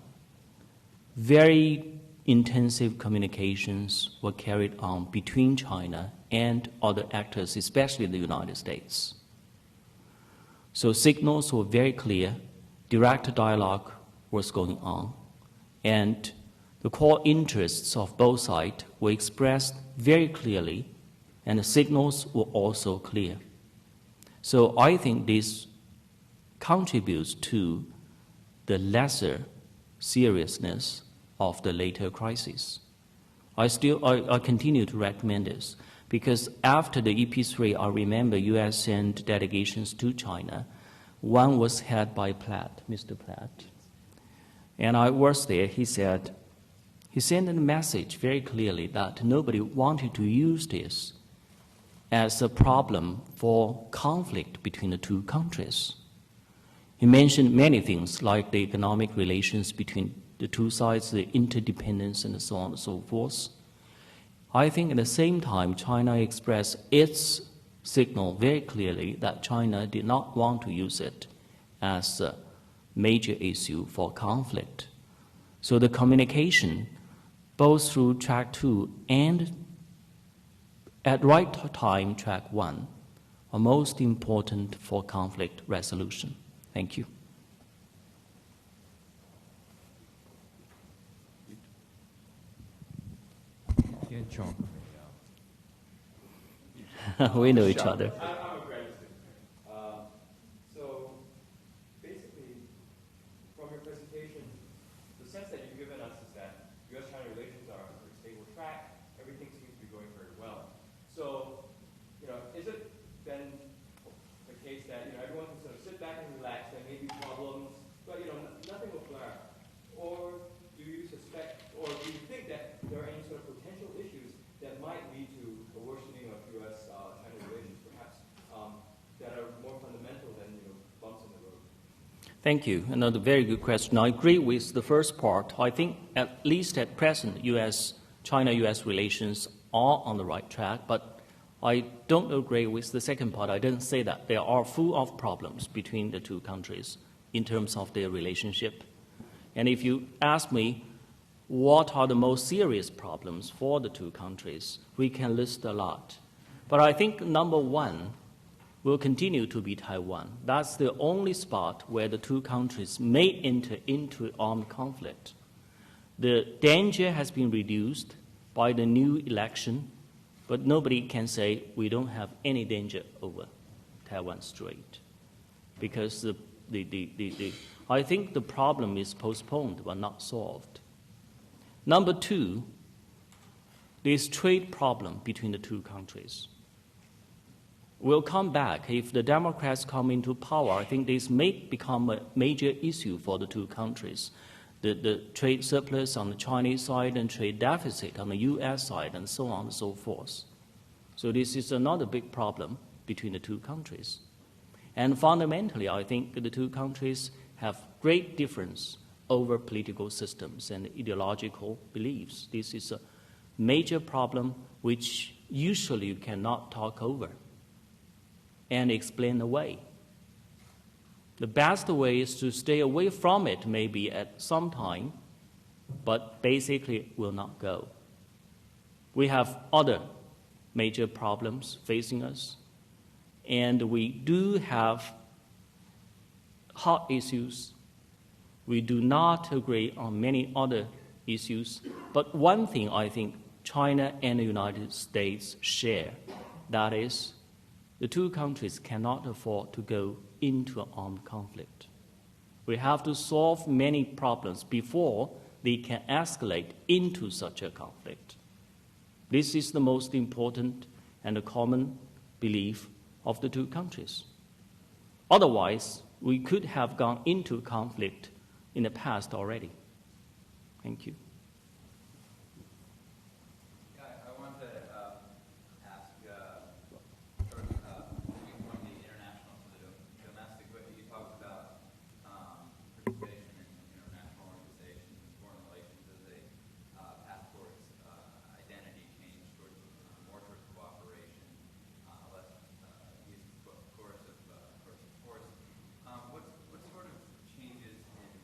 very intensive communications were carried on between China and other actors, especially the United States. So signals were very clear, direct dialogue was going on, and the core interests of both sides were expressed very clearly, and the signals were also clear. So I think this contributes to the lesser seriousness of the later crisis. I continue to recommend this because after the EP3, I remember U.S. sent delegations to China. One was headed by Platt, Mr. Platt. And I was there. He said, he sent a message very clearly that nobody wanted to use this as a problem for conflict between the two countries. He mentioned many things like the economic relations between the two sides, the interdependence, and so on and so forth. I think at the same time, China expressed its signal very clearly that China did not want to use it as a major issue for conflict. So the communication, both through track 2 and at right time, track 1, are most important for conflict resolution. Thank you. We know each other. I'm a graduate student. So basically, from your presentation, the sense that you've given us is that U.S.-China relations are on a very stable track. Everything seems to be going very well. So, is it then the case that everyone can sort of sit back and relax? There may be problems, but nothing will flare up. Or do you suspect, or do you think that there are any sort of potential issues that might lead to a worsening of U.S.-China relations, perhaps, that are more fundamental than bumps in the road? Thank you. Another very good question. I agree with the first part. I think at least at present, China-U.S. relations are on the right track, but I don't agree with the second part. I didn't say that. They are full of problems between the two countries in terms of their relationship. And if you ask me, what are the most serious problems for the two countries, we can list a lot. But I think number one will continue to be Taiwan. That's the only spot where the two countries may enter into armed conflict. The danger has been reduced by the new election, but nobody can say we don't have any danger over Taiwan Strait, because I think the problem is postponed but not solved. Number two, this trade problem between the two countries will come back. If the Democrats come into power, I think this may become a major issue for the two countries. The trade surplus on the Chinese side and trade deficit on the U.S. side and so on and so forth. So this is another big problem between the two countries. And fundamentally, I think the two countries have great difference over political systems and ideological beliefs. This is a major problem which usually you cannot talk over and explain away. The best way is to stay away from it maybe at some time, but basically will not go. We have other major problems facing us, and we do have hot issues. We do not agree on many other issues, but one thing I think China and the United States share, that is, the two countries cannot afford to go into an armed conflict. We have to solve many problems before they can escalate into such a conflict. This is the most important and the common belief of the two countries. Otherwise, we could have gone into conflict in the past already. Thank you. Yeah, I want to ask, sort of moving from the international to the domestic, but you talked about participation in international organizations, foreign relations as a path towards identity change, towards more towards cooperation, less use of coercive force. What sort of changes in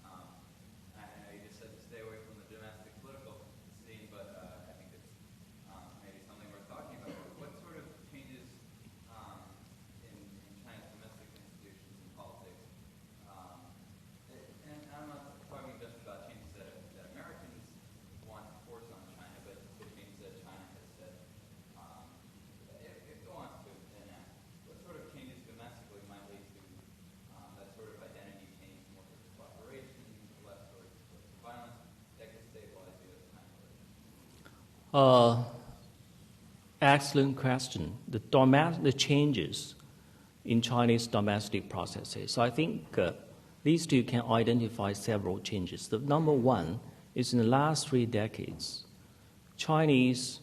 I know you just said to stay away from the domestic political scene, but I think it's maybe something worth talking about. What sort of changes in China's domestic institutions and politics? And I'm not talking just about changes that Americans want to force on China, but the changes that China has said it wants to enact. What sort of changes domestically might lead to that sort of identity change, more towards cooperation, less towards violence, that could stabilize the U.S.-China relations? Excellent question. The changes in Chinese domestic processes. I think these two can identify several changes. The number one is in the last 3 decades, Chinese,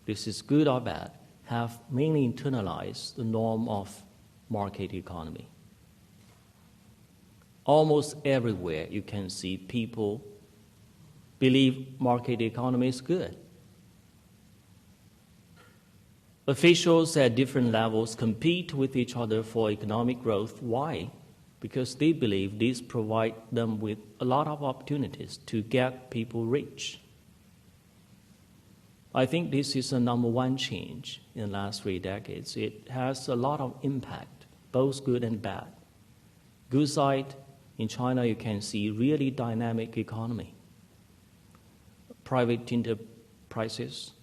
this is good or bad, have mainly internalized the norm of market economy. Almost everywhere you can see people believe market economy is good. Officials at different levels compete with each other for economic growth. Why? Because they believe these provide them with a lot of opportunities to get people rich. I think this is the number one change in the last 3 decades. It has a lot of impact, both good and bad. Good side, in China you can see really dynamic economy. Private enterprises,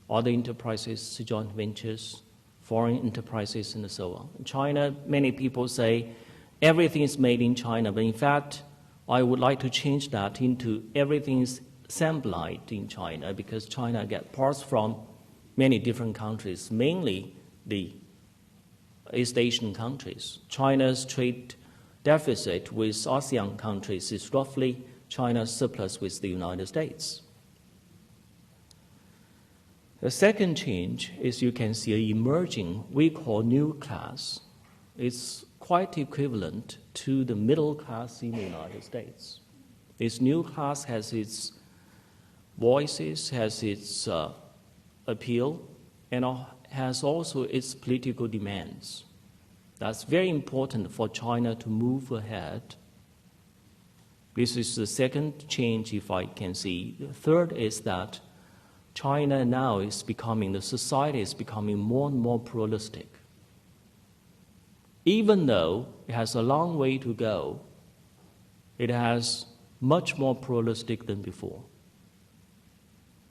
other enterprises, joint ventures, foreign enterprises, and so on. In China, many people say everything is made in China, but in fact, I would like to change that into everything is assembled in China, because China gets parts from many different countries, mainly the East Asian countries. China's trade deficit with ASEAN countries is roughly China's surplus with the United States. The second change is you can see an emerging, we call new class. It's quite equivalent to the middle class in the United States. This new class has its voices, has its appeal, and has also its political demands. That's very important for China to move ahead. This is the second change, if I can see. The third is that China now is becoming, the society is becoming more and more pluralistic. Even though it has a long way to go, it has much more pluralistic than before.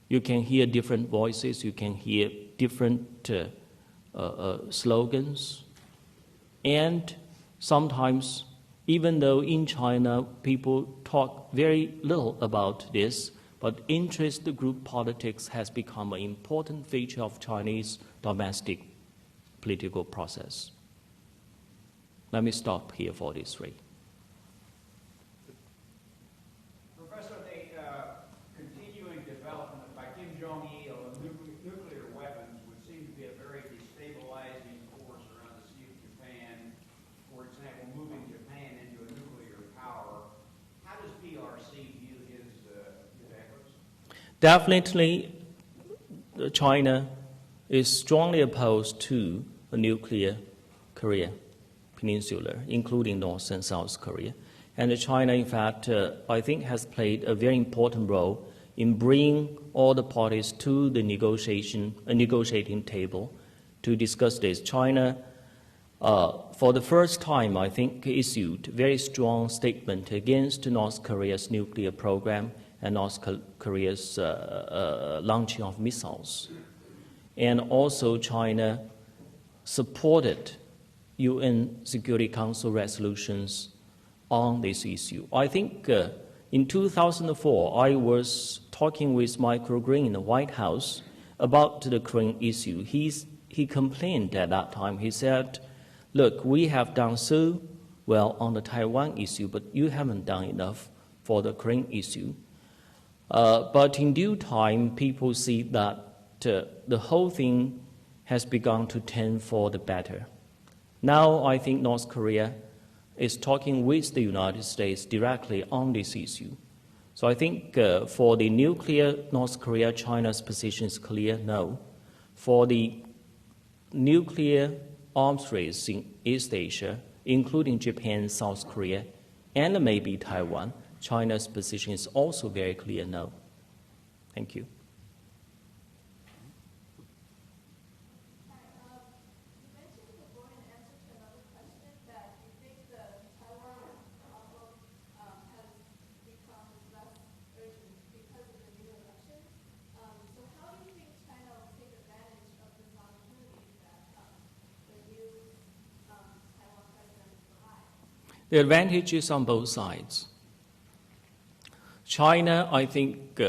You can hear different voices, you can hear different slogans, and sometimes, even though in China people talk very little about this, but interest group politics has become an important feature of Chinese domestic political process. Let me stop here for these 3. Professor, the continuing development by Kim Jong-il of nuclear weapons would seem to be a very destabilizing force around the Sea of Japan. For example, moving Japan into a nuclear power. How does PRC view his efforts? Definitely, China is strongly opposed to a nuclear Korea Peninsula, including North and South Korea. And China, in fact, I think has played a very important role in bringing all the parties to the negotiating table to discuss this. China, for the first time, I think, issued a very strong statement against North Korea's nuclear program and North Korea's launching of missiles. And also China supported UN Security Council resolutions on this issue. I think in 2004, I was talking with Michael Green in the White House about the Korean issue. He complained at that time. He said, look, we have done so well on the Taiwan issue, but you haven't done enough for the Korean issue. But in due time, people see that the whole thing has begun to turn for the better. Now I think North Korea is talking with the United States directly on this issue. So I think for the nuclear North Korea, China's position is clear, no. For the nuclear arms race in East Asia, including Japan, South Korea, and maybe Taiwan, China's position is also very clear, no. Thank you. The advantage is on both sides. China, I think,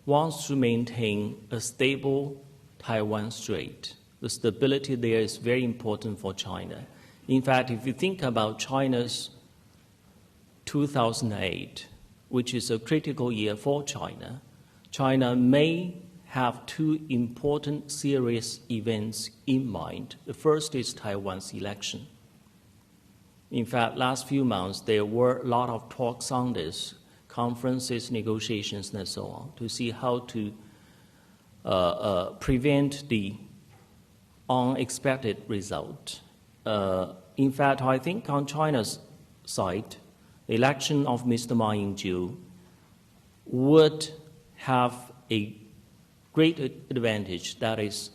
wants to maintain a stable Taiwan Strait. The stability there is very important for China. In fact, if you think about China's 2008, which is a critical year for China, China may have two important serious events in mind. The first is Taiwan's election. In fact, last few months, there were a lot of talks on this, conferences, negotiations, and so on, to see how to prevent the unexpected result. In fact, I think on China's side, the election of Mr. Ma Ying-jeou would have a great advantage, that is,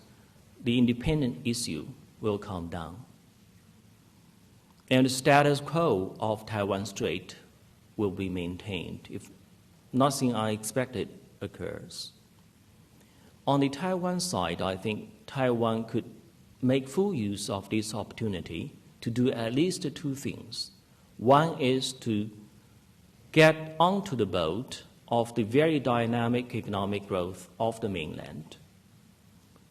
the independent issue will come down. And the status quo of Taiwan Strait will be maintained if nothing unexpected occurs. On the Taiwan side, I think Taiwan could make full use of this opportunity to do at least two things. One is to get onto the boat of the very dynamic economic growth of the mainland.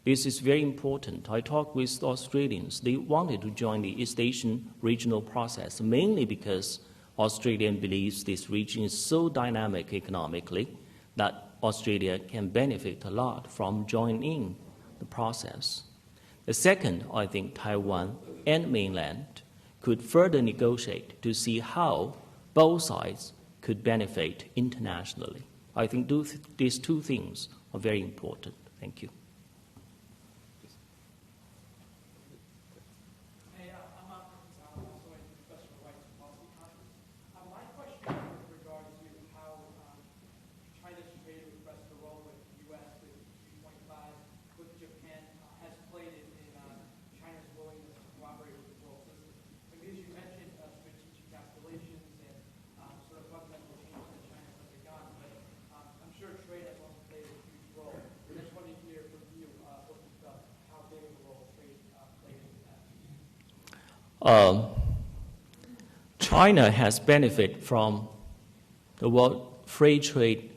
This is very important. I talked with Australians. They wanted to join the East Asian regional process, mainly because Australia believes this region is so dynamic economically that Australia can benefit a lot from joining in the process. The second, I think Taiwan and mainland could further negotiate to see how both sides could benefit internationally. I think these two things are very important. Thank you. China has benefited from the world free trade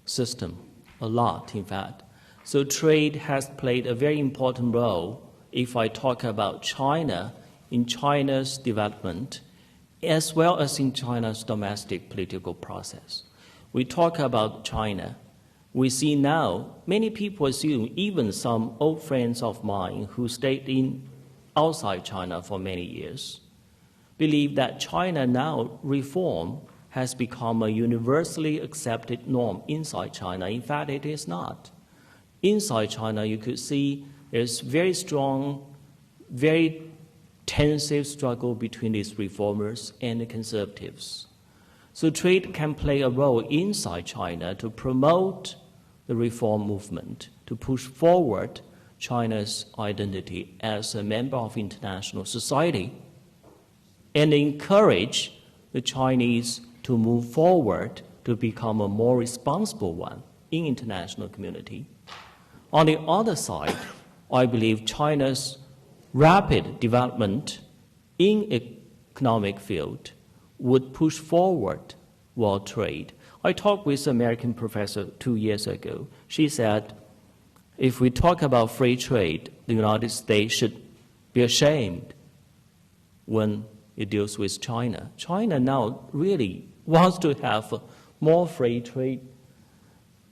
system a lot, in fact. So trade has played a very important role if I talk about China in China's development as well as in China's domestic political process. We talk about China. We see now many people assume, even some old friends of mine who stayed outside China for many years, believe that China now reform has become a universally accepted norm inside China. In fact, it is not. Inside China, you could see there's very strong, very tensive struggle between these reformers and the conservatives. So trade can play a role inside China to promote the reform movement, to push forward China's identity as a member of international society, and encourage the Chinese to move forward to become a more responsible one in international community. On the other side, I believe China's rapid development in economic field would push forward world trade. I talked with an American professor 2 years ago. She said, if we talk about free trade, the United States should be ashamed when it deals with China. China now really wants to have more free trade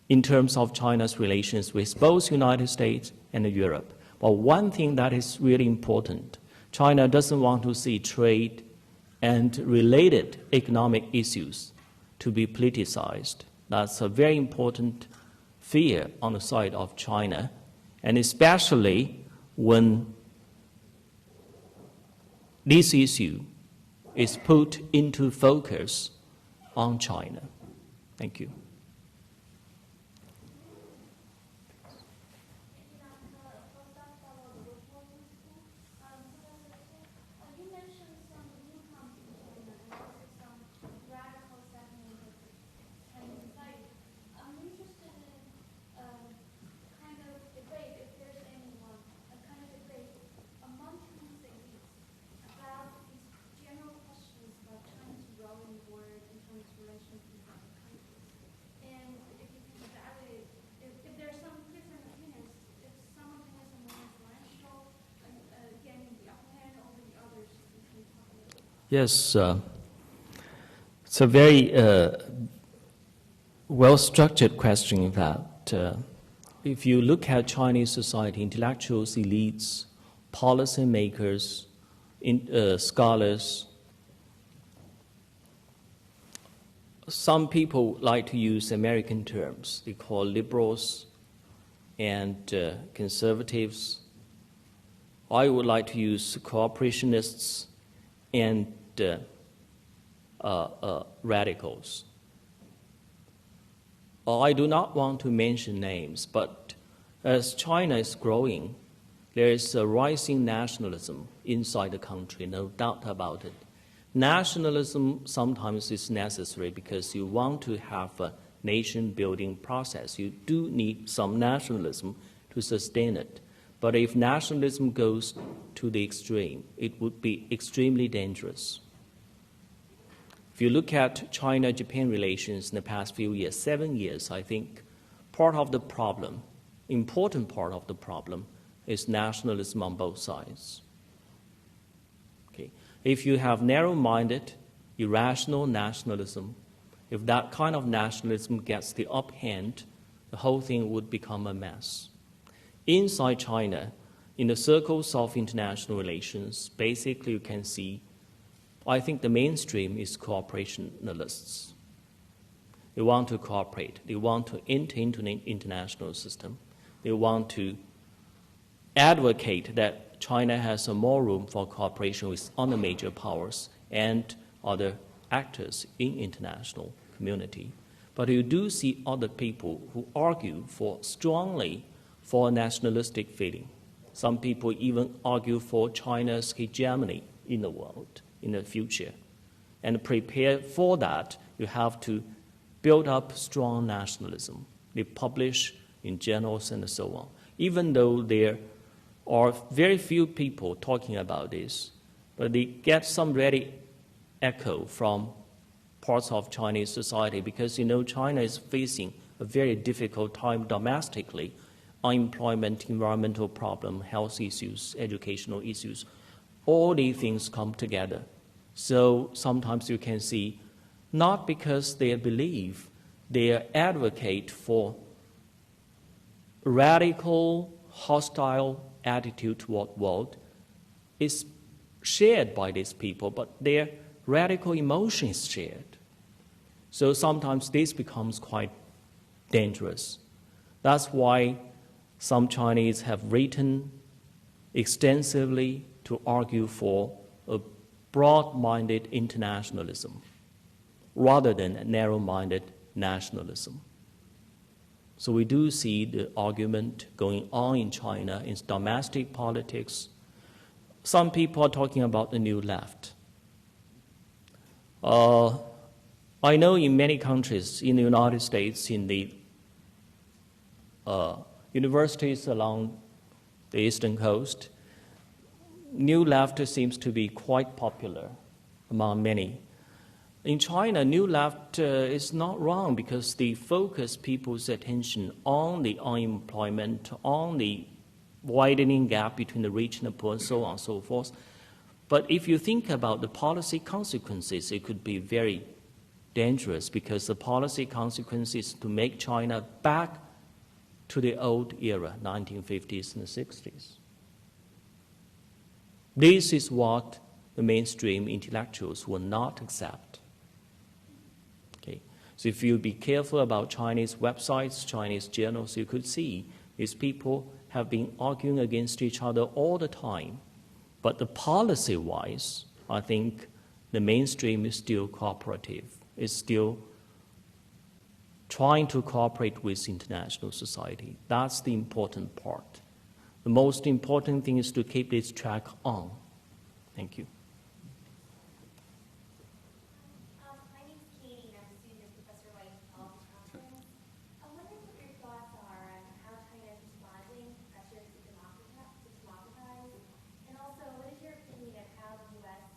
in terms of China's relations with both United States and Europe. But one thing that is really important, China doesn't want to see trade and related economic issues to be politicized. That's a very important fear on the side of China, and especially when this issue is put into focus on China. Thank you. Yes, it's a very well-structured question, in fact. If you look at Chinese society, intellectuals, elites, policymakers, scholars, some people like to use American terms. They call liberals and conservatives. I would like to use cooperationists and radicals. I do not want to mention names, but as China is growing, there is a rising nationalism inside the country, no doubt about it. Nationalism sometimes is necessary because you want to have a nation-building process. You do need some nationalism to sustain it. But if nationalism goes to the extreme, it would be extremely dangerous. If you look at China-Japan relations in the past few years, 7 years, I think part of the problem, important part of the problem, is nationalism on both sides. Okay. If you have narrow-minded, irrational nationalism, if that kind of nationalism gets the upper hand, the whole thing would become a mess. Inside China, in the circles of international relations, basically you can see, I think the mainstream is cooperationalists. They want to cooperate. They want to enter into an international system. They want to advocate that China has more room for cooperation with other major powers and other actors in international community. But you do see other people who argue strongly for a nationalistic feeling. Some people even argue for China's hegemony in the world in the future. And prepare for that, you have to build up strong nationalism. They publish in journals and so on. Even though there are very few people talking about this, but they get some ready echo from parts of Chinese society because, China is facing a very difficult time domestically. Unemployment, environmental problem, health issues, educational issues, all these things come together. So sometimes you can see, not because they believe, they advocate for radical, hostile attitude toward the world is shared by these people, but their radical emotion is shared. So sometimes this becomes quite dangerous. That's why some Chinese have written extensively to argue for a broad-minded internationalism rather than a narrow-minded nationalism. So we do see the argument going on in China in domestic politics. Some people are talking about the new left. I know in many countries, in the United States, in the universities along the eastern coast, New Left seems to be quite popular among many. In China, New Left is not wrong because they focus people's attention on the unemployment, on the widening gap between the rich and the poor, and so on and so forth. But if you think about the policy consequences, it could be very dangerous because the policy consequences to make China back to the old era, 1950s and 60s. This is what the mainstream intellectuals will not accept. Okay? So if you be careful about Chinese websites, Chinese journals, you could see these people have been arguing against each other all the time. But the policy-wise, I think the mainstream is still cooperative, is still trying to cooperate with international society. That's the important part. The most important thing is to keep this track on. Thank you. My name is Katie, and I'm a student at Professor White's Policy Conference. I'm wondering what your thoughts are on how China is responding to pressures to democratize, and also what is your opinion of how the U.S.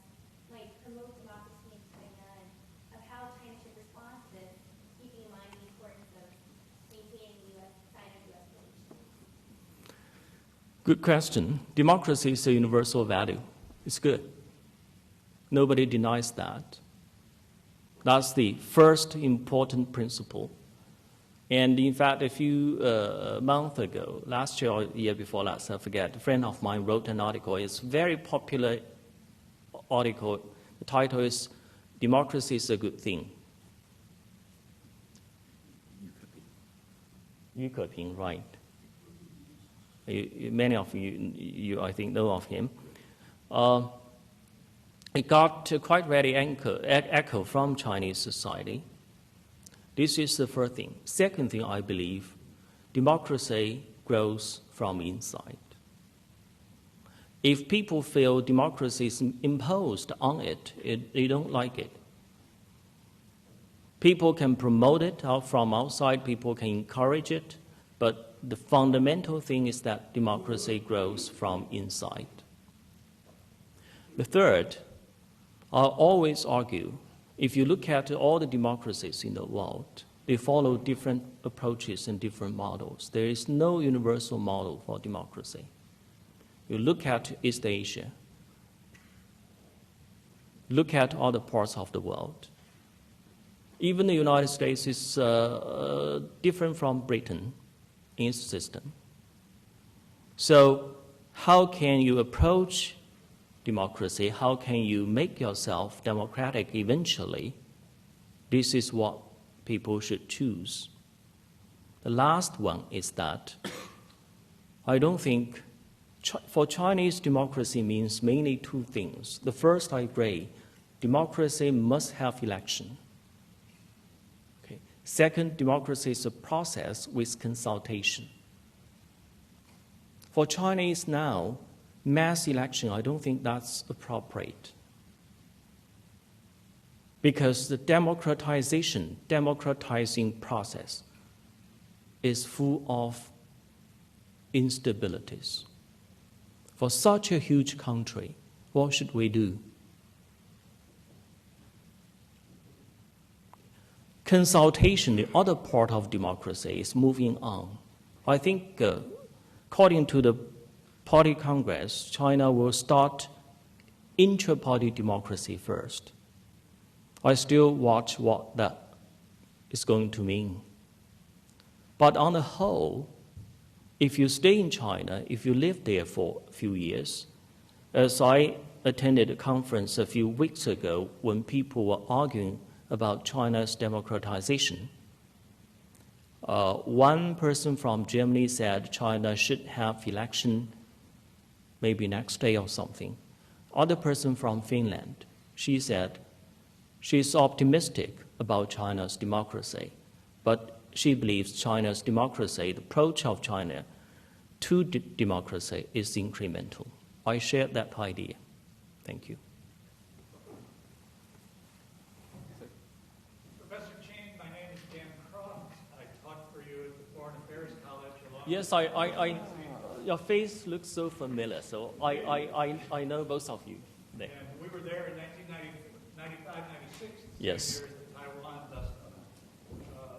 might promote democracy in China, and of how China should respond to this, keeping in mind the importance of maintaining China-U.S. relations? Good question. Democracy is a universal value. It's good. Nobody denies that. That's the first important principle. And in fact, a few months ago, last year or the year before last, I forget, a friend of mine wrote an article. It's a very popular article. The title is Democracy is a Good Thing. Yaqing, right. Many of you, I think, know of him. It got quite ready echo from Chinese society. This is the first thing. Second thing, I believe, democracy grows from inside. If people feel democracy is imposed on it, they don't like it. People can promote it out from outside, people can encourage it, but the fundamental thing is that democracy grows from inside. The third, I always argue, if you look at all the democracies in the world, they follow different approaches and different models. There is no universal model for democracy. You look at East Asia, look at other parts of the world. Even the United States is different from Britain in its system. So how can you approach democracy? How can you make yourself democratic eventually? This is what people should choose. The last one is that I don't think for Chinese democracy means mainly two things. The first, I agree, democracy must have election. Okay. Second, democracy is a process with consultation. For Chinese now, mass election, I don't think that's appropriate. Because the democratizing process is full of instabilities. For such a huge country, what should we do? Consultation, the other part of democracy, is moving on. I think, according to the Party Congress, China will start intra-party democracy first. I still watch what that is going to mean. But on the whole, if you stay in China, if you live there for a few years, as I attended a conference a few weeks ago when people were arguing about China's democratization, one person from Germany said China should have election maybe next day or something. Other person from Finland, she said she's optimistic about China's democracy, but she believes China's democracy, the approach of China to democracy is incremental. I share that idea. Thank you. Professor Ching, my name is Dan Croft. I taught for you at the Foreign Affairs College. Yes, your face looks so familiar, so I know both of you there. And we were there in 1995, 96. Yes. Years in Taiwan, thus,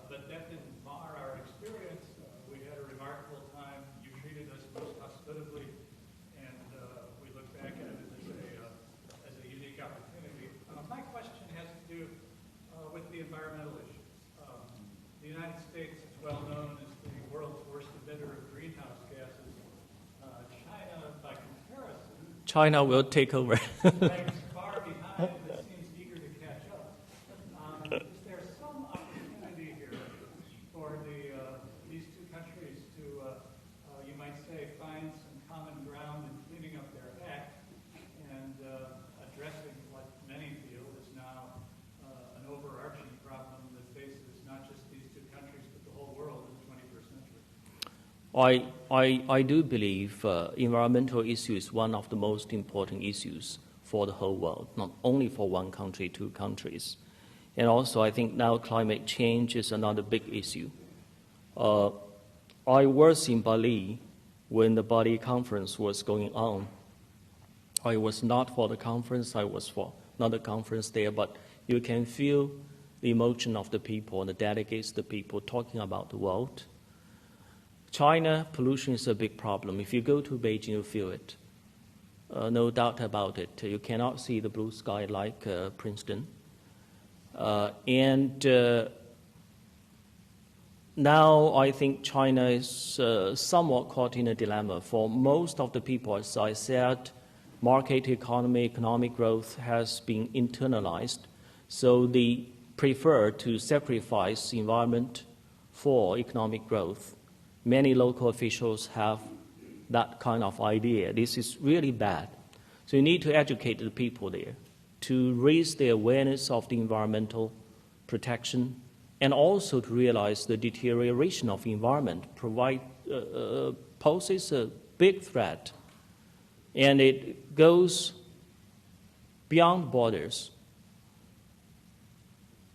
but that didn't mar our experience. We had a remarkable time. You treated us most hospitably, and we look back at it as China will take over. lags far behind but seems eager to catch up. Is there some opportunity here for these two countries to, you might say, find some common ground in cleaning up their act and addressing what many feel is now an overarching problem that faces not just these two countries but the whole world in the 21st century? I do believe environmental issue is one of the most important issues for the whole world, not only for one country, two countries. And also, I think now climate change is another big issue. I was in Bali when the Bali conference was going on. I was not for the conference, I was for another conference there, but you can feel the emotion of the people, the delegates, the people talking about the world. China, pollution is a big problem. If you go to Beijing, you feel it. No doubt about it. You cannot see the blue sky like Princeton. Now I think China is somewhat caught in a dilemma. For most of the people, as I said, market economy, economic growth has been internalized. So they prefer to sacrifice the environment for economic growth. Many local officials have that kind of idea. This is really bad. So you need to educate the people there to raise their awareness of the environmental protection and also to realize the deterioration of the environment poses a big threat. And it goes beyond borders.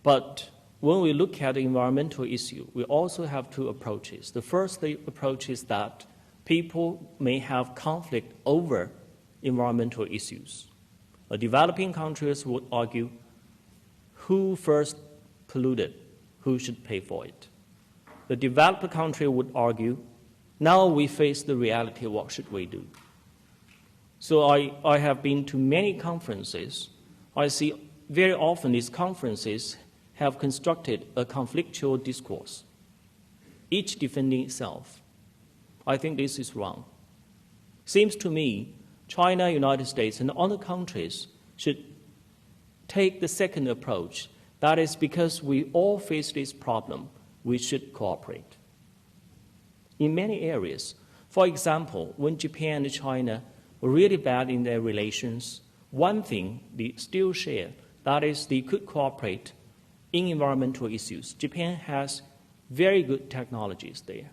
But when we look at the environmental issue, we also have two approaches. The first approach is that people may have conflict over environmental issues. Developing countries would argue who first polluted, who should pay for it. The developed country would argue, now we face the reality, what should we do? So I have been to many conferences. I see very often these conferences have constructed a conflictual discourse, each defending itself. I think this is wrong. Seems to me China, United States, and other countries should take the second approach. That is, because we all face this problem, we should cooperate. In many areas, for example, when Japan and China were really bad in their relations, one thing they still share, that is they could cooperate in environmental issues. Japan has very good technologies there.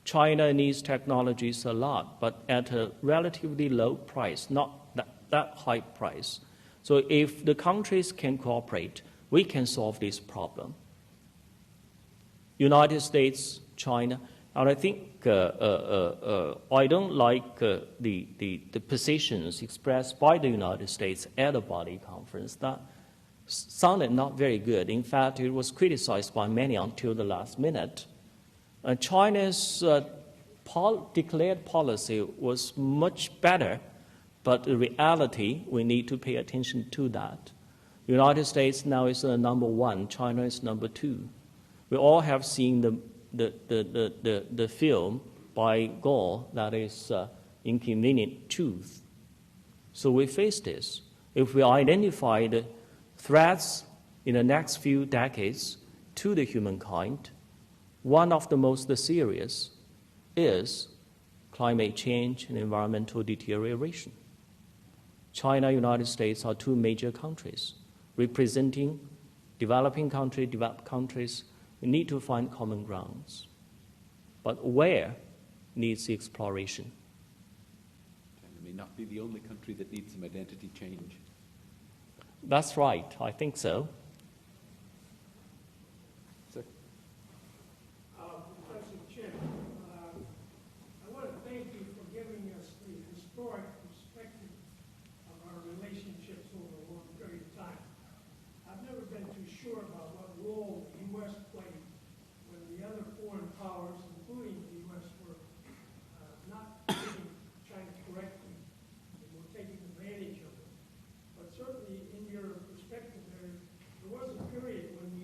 China needs technologies a lot, but at a relatively low price, not that high price. So if the countries can cooperate, we can solve this problem. United States, China, and I think I don't like the positions expressed by the United States at the Bali conference. That sounded not very good. In fact, it was criticized by many until the last minute. China's declared policy was much better, but the reality, we need to pay attention to that. The United States now is number one, China is number two. We all have seen the film by Gore, that is Inconvenient Truth. So we face this. If we identify the threats in the next few decades to the humankind, one of the most serious is climate change and environmental deterioration. China and United States are two major countries representing developing countries, developed countries. We need to find common grounds. But where needs the exploration? China may not be the only country that needs some identity change. That's right, I think so. Sir? Professor Chin, I want to thank you for giving us the historic perspective of our relationships over a long period of time. I've never been too sure about what role the U.S. played when the other foreign powers, including the U.S., were not treating China correctly and were taking advantage of it. But certainly, in your perspective, there was a period when we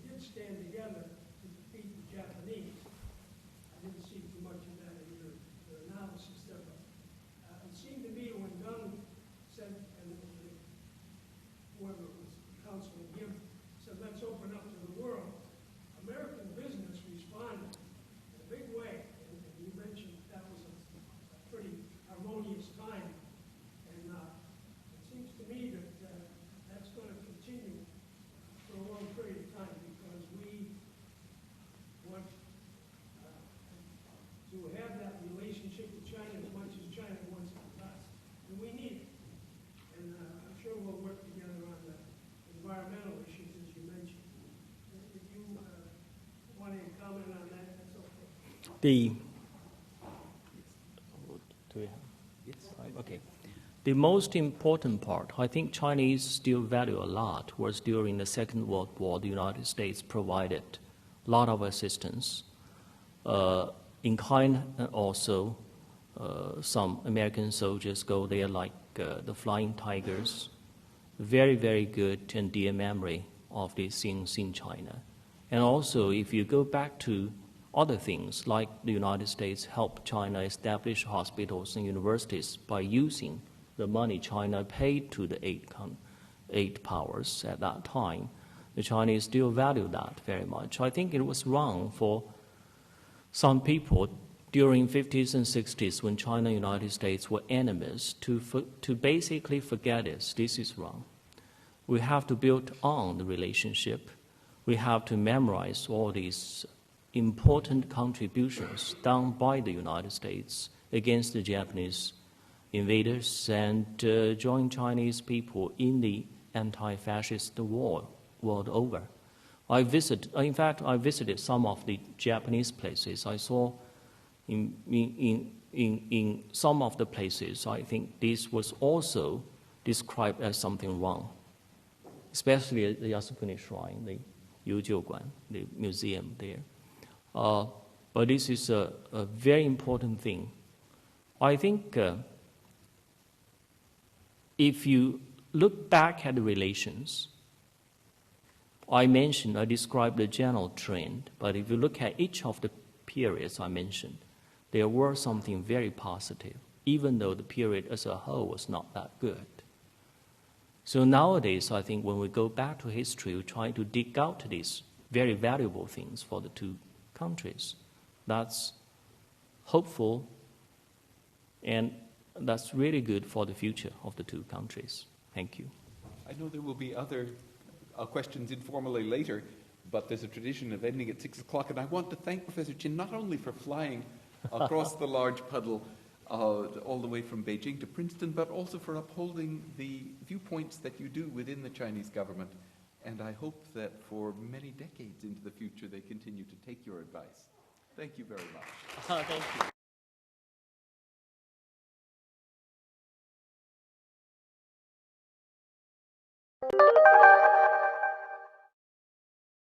did stand together to defeat the Japanese. I didn't see too much of that in your analysis there, but it seemed to me when The do we have? Okay. The most important part, I think Chinese still value a lot, was during the Second World War, the United States provided a lot of assistance. In kind, also, some American soldiers go there like the Flying Tigers. Very, very good and dear memory of these things in China. And also, if you go back to other things, like the United States helped China establish hospitals and universities by using the money China paid to the eight powers at that time, the Chinese still value that very much. I think it was wrong for some people during 50s and 60s when China and United States were enemies to basically forget this. This is wrong. We have to build on the relationship. We have to memorize all these important contributions done by the United States against the Japanese invaders and join Chinese people in the anti-fascist war world over. In fact, I visited some of the Japanese places. I saw in some of the places, I think this was also described as something wrong, especially the Yasukuni Shrine, the Yujiuguan, the museum there. But this is a very important thing. I think if you look back at the relations, I described the general trend, but if you look at each of the periods I mentioned, there were something very positive, even though the period as a whole was not that good. So nowadays, I think when we go back to history, we try to dig out these very valuable things for the two countries. That's hopeful, and that's really good for the future of the two countries. Thank you. I know there will be other questions informally later, but there's a tradition of ending at 6 o'clock, and I want to thank Professor Chin not only for flying across the large puddle all the way from Beijing to Princeton, but also for upholding the viewpoints that you do within the Chinese government. And I hope that for many decades into the future, they continue to take your advice. Thank you very much. Thank you.